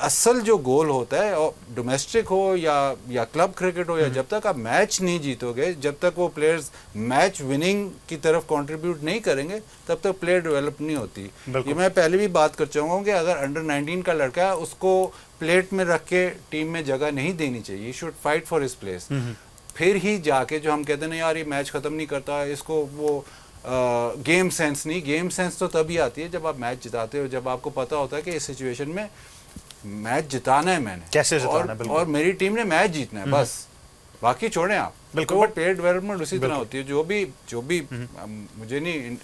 असल जो गोल होता है, और डोमेस्टिक हो या क्लब क्रिकेट हो, या जब तक आप मैच नहीं जीतोगे, जब तक वो प्लेयर्स मैच विनिंग की तरफ कंट्रीब्यूट नहीं करेंगे, तब तक प्लेयर डेवलप नहीं होती। ये मैं पहले भी बात कर चुका हूँ कि अगर अंडर 19 का लड़का है, उसको प्लेट में रख के टीम में जगह नहीं देनी चाहिए। You should fight for his place. फिर ही जाके जो हम कहते हैं ना यार ये मैच ख़त्म नहीं करता, इसको वो गेम सेंस नहीं। गेम सेंस तो तभी आती है जब आप मैच जिताते हो, जब आपको पता होता है कि इस सिचुएशन में मैच जिताना है, मैंने कैसे जिताना है, और मेरी टीम ने मैच जीतना है, बस बाकी छोड़ें आप। बिल्कुल। तो प्लेयर डेवलपमेंट उसी तरह होती है। जो भी मुझे नहीं,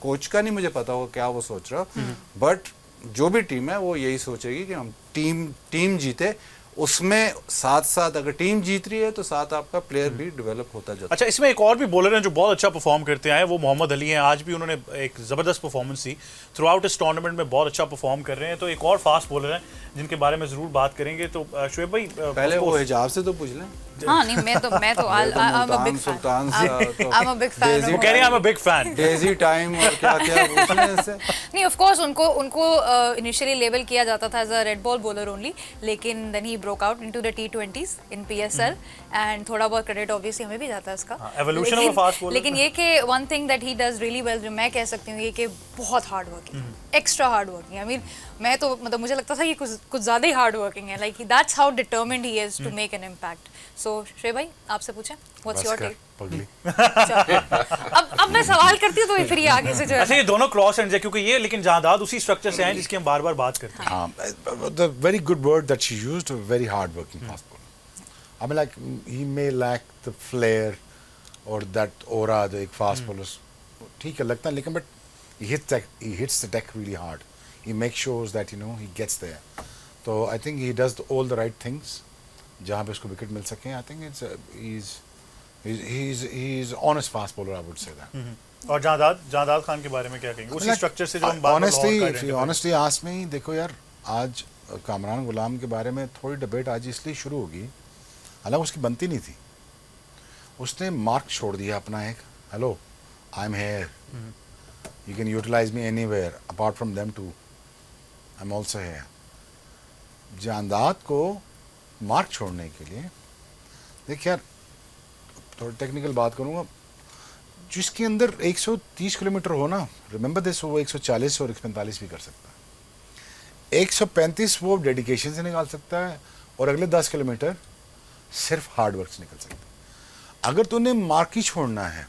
कोच का नहीं मुझे पता हो क्या वो सोच रहा, बट जो भी टीम है वो यही सोचेगी कि हम टीम जीते। उसमें साथ अगर टीम जीत रही है तो साथ आपका प्लेयर भी डेवलप होता जाता है। अच्छा, इसमें एक और भी बॉलर हैं जो बहुत अच्छा परफॉर्म करते हैं, वो मोहम्मद अली हैं। आज भी उन्होंने एक ज़बरदस्त परफॉर्मेंस दी, थ्रू आउट इस टूर्नामेंट में बहुत अच्छा परफॉर्म कर रहे हैं। तो एक और फास्ट बॉलर हैं जिनके बारे में ज़रूर बात करेंगे। तो शुएब भाई पहले वो हिजाब से तो पूछ लें। हाँ नहीं, मैं तो सुल्तान वो कह रहे हैं I'm a big fan। डेजी टाइम और क्या पूछना है इससे? नहीं, ऑफ कोर्स उनको इनिशियली लेबल किया जाता था as a red ball bowler only, लेकिन then he broke out into the T20s in PSL and थोड़ा बहुत credit obviously हमें भी जाता है उसका. evolution of a fast bowler. लेकिन ये कि one thing that he does really well जो मैं कह सकती हूँ ये कि बहुत hard working, extra hard working. I mean मैं तो मतलब मुझे लगता था कि कुछ ज़्यादा ही hard working है. Like that's how determined he is to make an impact. So श्रेय भाई आपसे पूछें, what's your take? पगली अब मैं सवाल करती हूँ तो फिर ये आगे से जो अच्छा है ये दोनों क्रॉस एंड्स है क्योंकि ये लेकिन जायदाद उसी स्ट्रक्चर से हैं जिसकी हम बार बार बात करते हैं. the very good word that she used, a very hard working fast bowler. I mean, like he may lack the flair or that aura जो एक fast bowler ठीक है लगता है लेकिन but he hits the deck really hard. He makes sure that he gets there. So I think he does all the right things जहाँ पे उसको विकेट मिल सके. I think he's honest fast bowler, I would say that. और जायदाद खान के बारे में क्या कहेंगे उसी स्ट्रक्चर से जो हम बार honestly honestly ask me, देखो यार आज कामरान गुलाम के बारे में थोड़ी डिबेट आज इसलिए शुरू होगी, हालांकि उसकी बनती नहीं थी. उसने मार्क छोड़ दिया अपना एक, hello I am here, you can utilise me anywhere apart from them too, I am also here. जायदाद को मार्क छोड़ने के लिए देख यार थोड़ी टेक्निकल बात करूँगा, जिसके अंदर 130 किलोमीटर हो ना, रिमेंबर दिस, वो 140 और 145 भी कर सकता है. 135 वो डेडिकेशन से निकाल सकता है और अगले 10 किलोमीटर सिर्फ हार्ड वर्क से निकल सकता है. अगर तूने मार्क ही छोड़ना है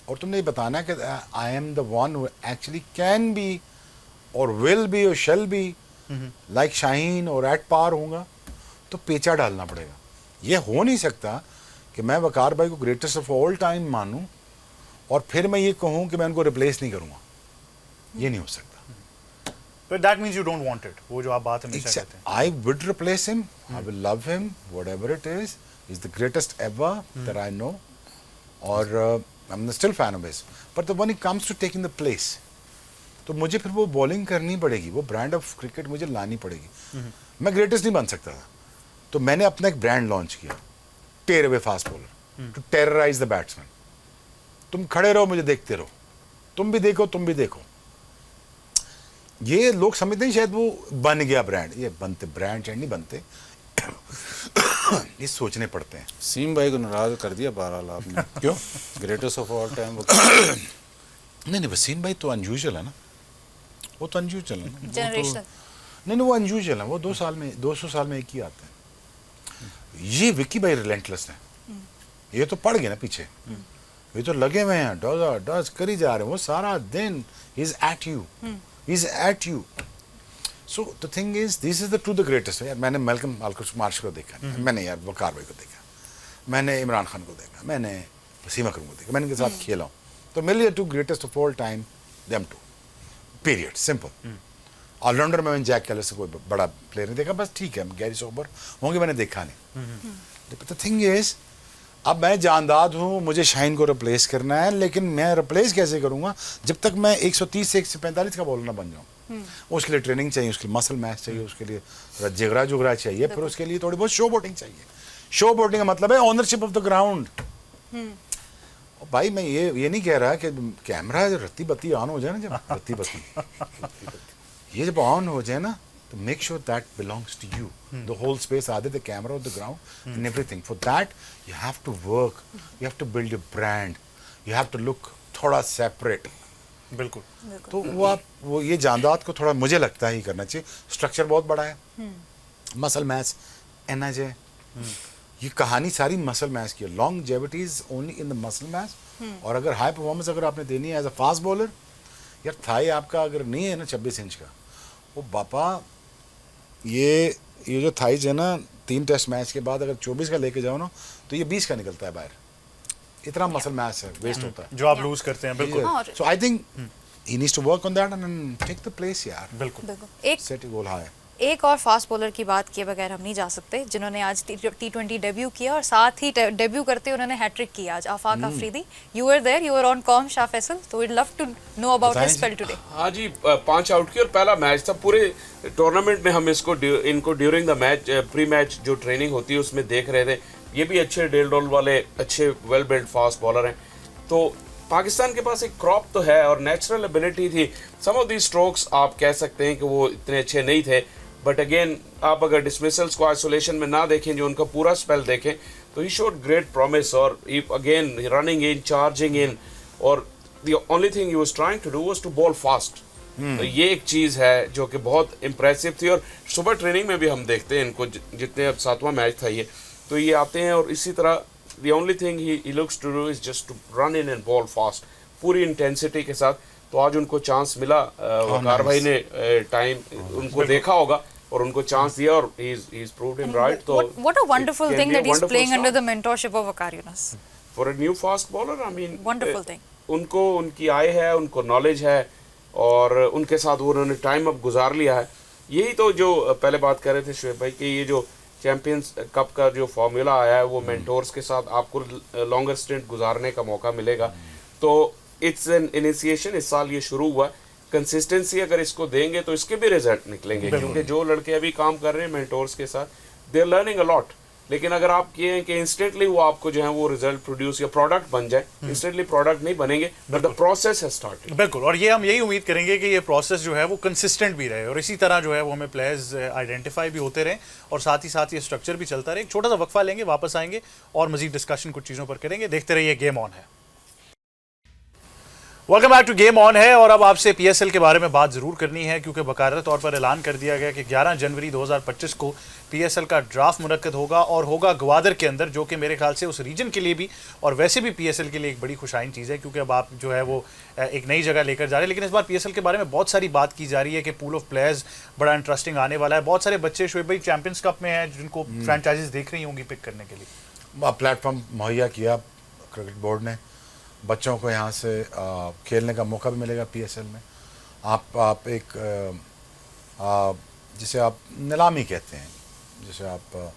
और तुमने ये बताना है कि I am the one who actually can be और विल बी और शेल बी लाइक शाहीन और एट पार होगा, तो पेचा डालना पड़ेगा. ये हो नहीं सकता कि मैं वकार भाई को ग्रेटेस्ट ऑफ ऑल टाइम मानूं और फिर मैं ये कहूं कि मैं उनको रिप्लेस नहीं करूंगा. ये नहीं हो सकता. But that means you don't want it. वो जो आप बात हमेशा कहते हैं. I would replace him. I will love him, whatever it is. He's the greatest ever that I know. और I'm still fan of his. But when it comes to taking the place, तो मुझे फिर वो bowling करनी पड़ेगी, वो brand of cricket मुझे लानी पड़ेगी. मैं ग्रेटेस्ट नहीं बन सकता था, तो मैंने अपना एक ब्रांड लॉन्च किया, tear away fast bowler, to terrorise the batsman. तुम खड़े रहो, मुझे देखते रहो, तुम भी देखो, तुम भी देखो. ये लोग समझते हैं शायद वो बन गया ब्रांड. ये बनते ब्रांड नहीं बनते, ये सोचने पड़ते हैं. सीम भाई को नाराज कर दिया बहरहाल आपने. क्यों? Greatest of all time. नहीं वसीम भाई तो अनयूजुअल है ना, वो तो अनयूजुअल है ना. जनरेशनल. नहीं वो अनयूजुअल है, वो 200 साल में एक ही आते हैं. ये विक्की भाई रिलेंटलेस है. ये तो पड़ गए ना पीछे, ये तो लगे हुए हैं, डज कर ही जा रहे हैं वो सारा दिन. Is at you, is at you. So the thing is this is the two the greatest. यार मैंने मेलकम मार्श को देखा, मैंने यार वकार भाई को देखा, मैंने इमरान खान को देखा, मैंने वसीम अकरम को देखा, मैंने इनके साथ खेला हूँ. तो मेरे लिए two greatest of all time them two, period, simple. Allrounder में मैंने जैक कैलिस से कोई बड़ा प्लेयर नहीं देखा, बस ठीक है गैरी सोबर होंगे, मैंने देखा नहीं. द थिंग इज अब मैं जानदाद हूँ, मुझे शाहीन को रिप्लेस करना है, लेकिन मैं रिप्लेस कैसे करूँगा जब तक मैं 130 से 145 का बॉलर ना बन जाऊँ. उसके लिए ट्रेनिंग चाहिए, उसके लिए मसल मैच चाहिए, उसके लिए जिगरा जुगरा चाहिए, फिर उसके लिए थोड़ी बहुत शो बोटिंग चाहिए. शो बोटिंग का मतलब है ऑनरशिप ऑफ द ग्राउंड. भाई मैं ये नहीं कह रहा कि कैमरा रत्ती बत्ती ऑन हो जाए ना, जब रत्ती बत्ती ये जब ऑन हो जाए ना, तो make sure that belongs to you. The whole space, either the camera or the ground, and everything. For that, you have to work. You have to build your brand. You have to look थोड़ा separate. बिल्कुल. तो वो ये जानदाद को थोड़ा मुझे लगता है ही करना चाहिए. स्ट्रक्चर बहुत बड़ा है. Muscle mass, energy. ये कहानी सारी मसल मैच की है. Longevity is only in the muscle mass. और अगर हाई परफॉर्मेंस अगर आपने देनी है एज अ फास्ट बॉलर, यार थाई आपका अगर नहीं है ना 26 इंच का, वो बापा ये जो थाइज है ना 3 टेस्ट मैच के बाद अगर 24 का लेके जाओ ना, तो ये 20 का निकलता है बाहर. इतना मसल मैच है, वेस्ट होता है जो आप लूज करते हैं. बिल्कुल. So I think he needs to work on that and take the place. यार बिल्कुल. Set a goal high. एक और फास्ट बॉलर की बात किए बगैर हम नहीं जा सकते, जिन्होंने आज T20 डेब्यू किया और साथ ही डेब्यू करते उन्होंने हैट्रिक किया आज. Afaq Afridi, you were there, you were on comm Shah Faisal, तो we'd love to know about his spell today. हाँ जी, 5 आउट की और पहला मैच था पूरे टूर्नामेंट में. हम इनको during the match, pre match जो ट्रेनिंग होती है उसमें देख रहे थे. ये भी अच्छे डेल डोल वाले, अच्छे वेल बिल्ड फास्ट बॉलर हैं. तो पाकिस्तान के पास एक क्रॉप तो है और नेचुरल एबिलिटी थी. सम ऑफ दी स्ट्रोक्स आप कह सकते हैं कि वो इतने अच्छे नहीं थे, बट अगेन आप अगर डिसमिसल्स को आइसोलेशन में ना देखें, जो उनका पूरा स्पेल देखें, तो ही शोड ग्रेट प्रॉमिस और again running in, charging in, और the only thing he was trying to do was to bowl fast. तो ये एक चीज़ है जो कि बहुत इम्प्रेसिव थी। और सुबह ट्रेनिंग में भी हम देखते हैं इनको, जितने अब 7वां मैच था ये, तो ये आते हैं और इसी तरह the only thing he looks to do is just to run in and ball fast, पूरी इंटेंसिटी के साथ। तो आज उनको चांस मिला, वकार भाई ने टाइम उनको देखा होगा और उनको चांस दिया और he's proved him right। तो what a wonderful it can thing be a that he's wonderful playing under start the mentorship of Waqar Younis. for a new fast bowler। I mean Wonderful thing. उनको उनकी आय है, उनको knowledge है और उनके साथ वो उन्होंने टाइम अब गुजार लिया है। यही तो जो पहले बात कर रहे थे शुएब भाई कि ये जो चैंपियंस कप का जो फॉर्मूला आया है वो मेंटोर्स के साथ आपको लॉन्गर स्टिंट गुजारने का मौका मिलेगा। तो इट्स एन इनिशिएशन, इस साल ये शुरू हुआ। कंसिस्टेंसी अगर इसको देंगे तो इसके भी रिजल्ट निकलेंगे, क्योंकि जो लड़के अभी काम कर रहे हैं मेंटोर्स के साथ, they are learning a lot. लेकिन अगर आप ये हैं कि इंस्टेंटली वो आपको जो है वो रिजल्ट प्रोड्यूस या प्रोडक्ट बन जाए, इंस्टेंटली प्रोडक्ट नहीं बनेंगे, but the process has started. बिल्कुल, और ये हम यही उम्मीद करेंगे कि ये प्रोसेस जो है वो कंसिस्टेंट भी रहे और इसी तरह जो है वो हमें प्लेयर्स आइडेंटिफाई भी होते रहें और साथ ही साथ ये स्ट्रक्चर भी चलता रहे। एक छोटा सा वक्फा लेंगे, वापस आएंगे और मजीद डिस्कशन कुछ चीज़ों पर करेंगे। देखते रहिए, गेम ऑन है। Welcome back to game on है। और अब आपसे पीएसएल के बारे में बात ज़रूर करनी है, क्योंकि बाकायदा तौर पर ऐलान कर दिया गया कि 11 जनवरी 2025 को पीएसएल का ड्राफ्ट मुनक्कद होगा और होगा ग्वादर के अंदर, जो कि मेरे ख्याल से उस रीजन के लिए भी और वैसे भी पीएसएल के लिए एक बड़ी खुशाइन चीज़ है, क्योंकि अब आप जो है वो एक नई जगह लेकर जा रहे हैं। लेकिन इस बार पीएसएल के बारे में बहुत सारी बात की जा रही है कि पूल ऑफ प्लेयर्स बड़ा इंटरेस्टिंग आने वाला है। बहुत सारे बच्चे शुएब भाई चैंपियंस कप में हैं जिनको फ्रेंचाइजीज देख रही होंगी पिक करने के लिए। प्लेटफॉर्म मुहैया किया क्रिकेट बोर्ड ने, बच्चों को यहाँ से खेलने का मौका भी मिलेगा पीएसएल में। आप एक जिसे आप नीलामी कहते हैं, जिसे आप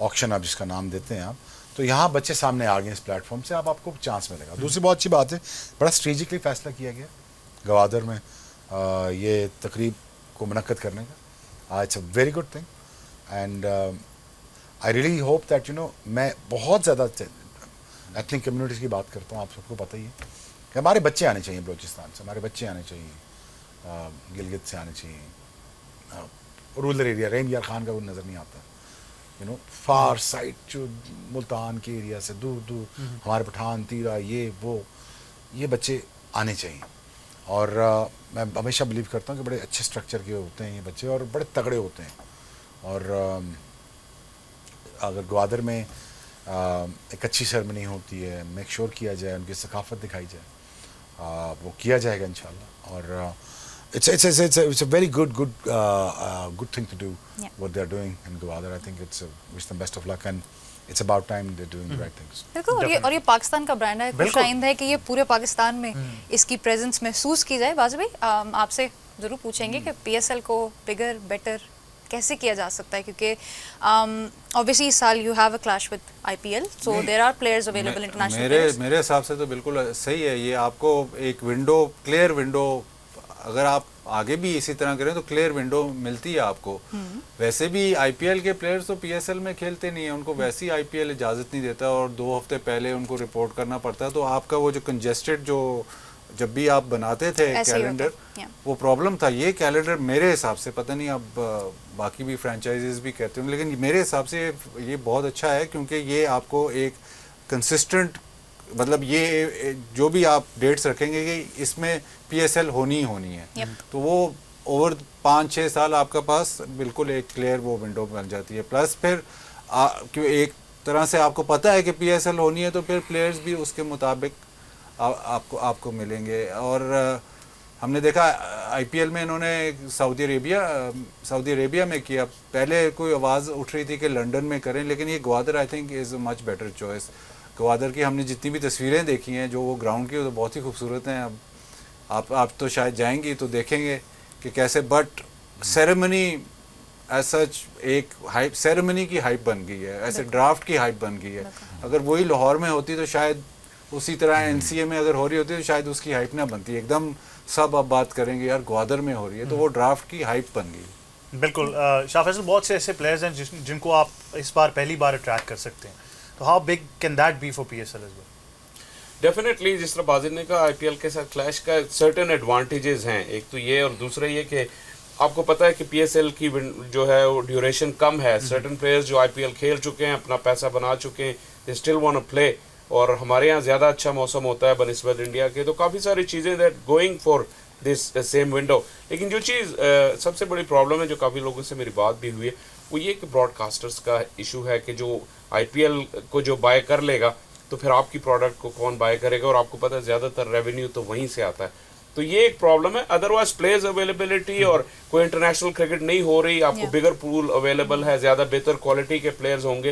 ऑक्शन, आप जिसका नाम देते हैं आप, तो यहाँ बच्चे सामने आ गए इस प्लेटफॉर्म से, अब आपको चांस मिलेगा। दूसरी बहुत अच्छी बात है, बड़ा स्ट्रेटेजिकली फैसला किया गया गवादर में ये तकरीब को मुनक्कद करने का। It's a very good thing and I really hope that you know, मैं बहुत ज़्यादा एथनिक कम्युनिटीज़ की बात करता हूँ, आप सबको पता ही है कि हमारे बच्चे आने चाहिए बलूचिस्तान से, हमारे बच्चे आने चाहिए गिलगित से आने चाहिए, रूरल एरिया। रहीम यार खान का वो नज़र नहीं आता, यू नो, फार साइड जो मुल्तान के एरिया से दूर दूर, हमारे पठान, तीरा, ये बच्चे आने चाहिए। और मैं हमेशा बिलीव करता हूँ कि बड़े अच्छे स्ट्रक्चर के होते हैं ये बच्चे और बड़े तगड़े होते हैं। और अगर ग्वादर में एक अच्छी सेरेमनी होती है, मेक श्योर किया जाए, उनकी सकाफत दिखाई जाए, वो किया जाएगा इंशाल्लाह। और it's a very good thing to do, what they're doing in Gwadar. I think wish them best of luck and it's about time they're doing the right things. बिल्कुल, और ये पाकिस्तान का ब्रांड है, खुशाइंद है कि ये पूरे पाकिस्तान में इसकी प्रेजेंस महसूस की जाए। बाज़ भाई आपसे ज़रूर पूछेंगे कि पीएसएल को बिगर बेटर कैसे किया जा सकता है, क्योंकि ऑब्वियसली इस साल you have a clash with IPL, so there are players available international. मेरे हिसाब से तो बिल्कुल सही है ये। आपको एक विंडो, क्लियर विंडो, अगर आप आगे भी इसी तरह करें तो क्लियर विंडो मिलती है आपको। वैसे भी आईपीएल के प्लेयर्स तो पीएसएल में खेलते नहीं है, उनको वैसी आईपीएल इजाज़त नहीं देता और 2 हफ्ते पहले उनको रिपोर्ट करना पड़ता है। तो आपका वो जो कंजेस्टेड, जो जब भी आप बनाते थे कैलेंडर, वो प्रॉब्लम था। ये कैलेंडर मेरे हिसाब से, पता नहीं अब बाकी भी फ्रेंचाइजीज भी कहते हैं, लेकिन मेरे हिसाब से ये बहुत अच्छा है, क्योंकि ये आपको एक कंसिस्टेंट, मतलब ये जो भी आप डेट्स रखेंगे कि इसमें पीएसएल होनी ही होनी है, तो वो ओवर 5-6 साल आपका पास बिल्कुल एक क्लियर वो विंडो बन जाती है। प्लस फिर क्यों एक तरह से आपको पता है कि पीएसएल होनी है, तो फिर प्लेयर्स भी उसके मुताबिक आपको मिलेंगे। और हमने देखा आईपीएल में इन्होंने सऊदी अरेबिया में किया। पहले कोई आवाज़ उठ रही थी कि लंदन में करें, लेकिन ये Gwadar I think is a much better choice. Gwadar की हमने जितनी भी तस्वीरें देखी हैं जो वो ग्राउंड की, वो तो बहुत ही खूबसूरत हैं। अब आप तो शायद जाएंगी तो देखेंगे कि कैसे, बट सेरेमनी एज सच एक हाइप, सेरेमनी की हाइप बन गई है, ऐसे ड्राफ्ट की हाइप बन गई है। अगर वही लाहौर में होती तो शायद उसी तरह एनसीए में अगर हो रही होती तो शायद उसकी हाइप ना बनती। एकदम सब अब बात करेंगे यार ग्वादर में हो रही है, तो वो ड्राफ्ट की हाइप बन गई। बिल्कुल। शाह फैसल, बहुत से ऐसे प्लेयर्स हैं जिनको आप इस बार पहली बार अट्रैक्ट कर सकते हैं, तो how big can that be for PSL as well? Definitely, जिस तरह बाजिद ने कहा, आईपीएल के साथ क्लैश का सर्टेन एडवांटेजेस हैं। एक तो ये, और दूसरा ये कि आपको पता है कि PSL की जो है वो ड्यूरेशन कम है, सर्टेन प्लेयर्स जो IPL खेल चुके हैं, अपना पैसा बना चुके हैं, they still want to play, और हमारे यहाँ ज़्यादा अच्छा मौसम होता है बनिस्बत इंडिया के, तो काफ़ी सारी चीज़ें that going for this same window. लेकिन जो चीज़ सबसे बड़ी प्रॉब्लम है, जो काफ़ी लोगों से मेरी बात भी हुई है, वो ये कि ब्रॉडकास्टर्स का इशू है कि जो IPL को जो बाय कर लेगा तो फिर आपकी प्रोडक्ट को कौन बाय करेगा, और आपको पता है ज़्यादातर रेवेन्यू तो वहीं से आता है, तो ये एक प्रॉब्लम है। अदरवाइज प्लेयर्स अवेलेबिलिटी और कोई इंटरनेशनल क्रिकेट नहीं हो रही, आपको बिगर पूल अवेलेबल है, ज़्यादा बेहतर क्वालिटी के प्लेयर्स होंगे,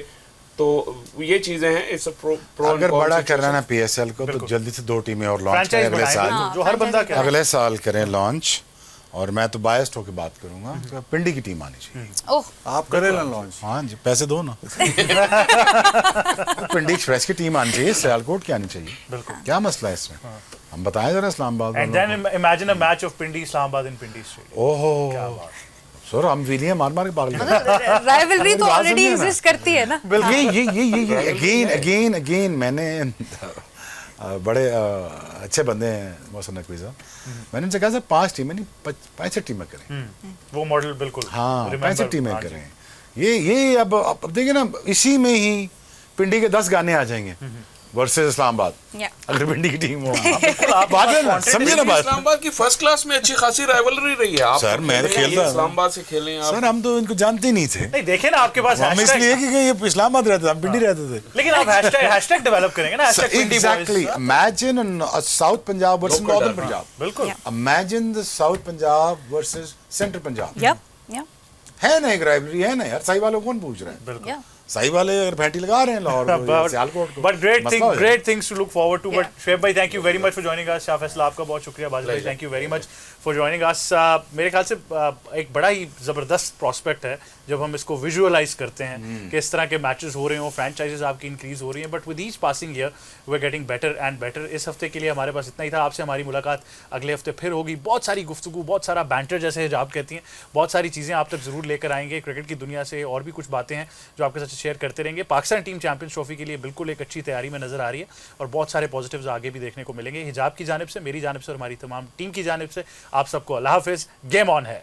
तो ये चीज़ें हैं। इस अगर बड़ा करना ना PSL को तो जल्दी से 2 टीमें और लॉन्च करें अगले साल, जो हर बंदा क्या अगले साल करें लॉन्च। और मैं तो बायस्ड होकर बात करूंगा, पिंडी की टीम आनी चाहिए। ओह, आप करें ना लॉन्च? हाँ जी, पैसे दो ना। पिंडी एक्सप्रेस की टीम आनी चाहिए, सियालकोट की आनी चाहिए, क्या मसला है इसमें? हम बताएं जरा Islamabad and then imagine a match of Pindi Islamabad in Pindi stadium. ओहो सर, हम विलियम मार मार के पागल कर मतलब राइवलरी तो ऑलरेडी एग्जिस्ट करती है ना। ये अगेन मैंने बड़े अच्छे बंदे हैं मोहसिन नकवी साहब, मैंने उनसे कहा सर 5 टीमें नहीं 65 टीमें करें। वो मॉडल बिल्कुल, हाँ, Remember, 65 टीमें हाँ जी। करें। ये अब देखिए ना, इसी में ही पिंडी के 10 गाने आ जाएंगे वर्सेस इस्लामाबाद, Yeah. अगर पिंडी की टीम हो। बात है ना, समझे ना बात। इस्लामाबाद की फर्स्ट क्लास में अच्छी खासी राइवलरी रही है। आप सर, मैं खेलता इस्लामाबाद से खेले आप। सर, हम तो इनको जानते नहीं थे, नहीं देखे ना, आपके पास हम इसलिए कि ये इस्लामाबाद रहते थे, हम पिंडी रहते थे। लेकिन आप हैशटैग डेवलप करेंगे ना, Exactly. Imagine South Punjab versus Local Northern derby. Punjab. बिल्कुल। Imagine the South Punjab versus Central Punjab. Yep, yeah, है ना एक राइवलरी, है ना यार, सही वालों कौन पूछ रहा है? yeah. सही वाले अगर फैंटी लगा रहे हैं लाहौर को या सियालकोट को, But मसला हो जाएगा। great things to look forward to. Yeah. But Shoaib भाई, thank you very much for joining us. Shah फैसला आपका बहुत शुक्रिया, बादल भाई, thank you very much for joining us. मेरे ख्याल से एक बड़ा ही ज़बरदस्त प्रॉस्पेक्ट है जब हम इसको विजुअलाइज करते हैं कि इस तरह के मैचेस हो रहे हों, फ्रेंचाइजेस आपकी इंक्रीज हो रही हैं, but with each passing year we are getting better and better. इस हफ्ते के लिए हमारे पास इतना ही था। आपसे हमारी मुलाकात अगले हफ्ते फिर होगी। बहुत सारी गुफ्तगू, बहुत सारा बैंटर जैसे हिजाब कहती हैं, बहुत सारी चीज़ें आप तक ज़रूर लेकर आएंगे क्रिकेट की दुनिया से, और भी कुछ बातें हैं जो आपके साथ शेयर करते रहेंगे। पाकिस्तान टीम चैंपियंस ट्रॉफी के लिए बिल्कुल एक अच्छी तैयारी में नजर आ रही है, और बहुत सारे पॉजिटिव्स आगे भी देखने को मिलेंगे। हिजाब की जानिब से, मेरी जानिब से और हमारी तमाम टीम की जानिब से आप सबको अल्लाह हाफिज़। गेम ऑन है।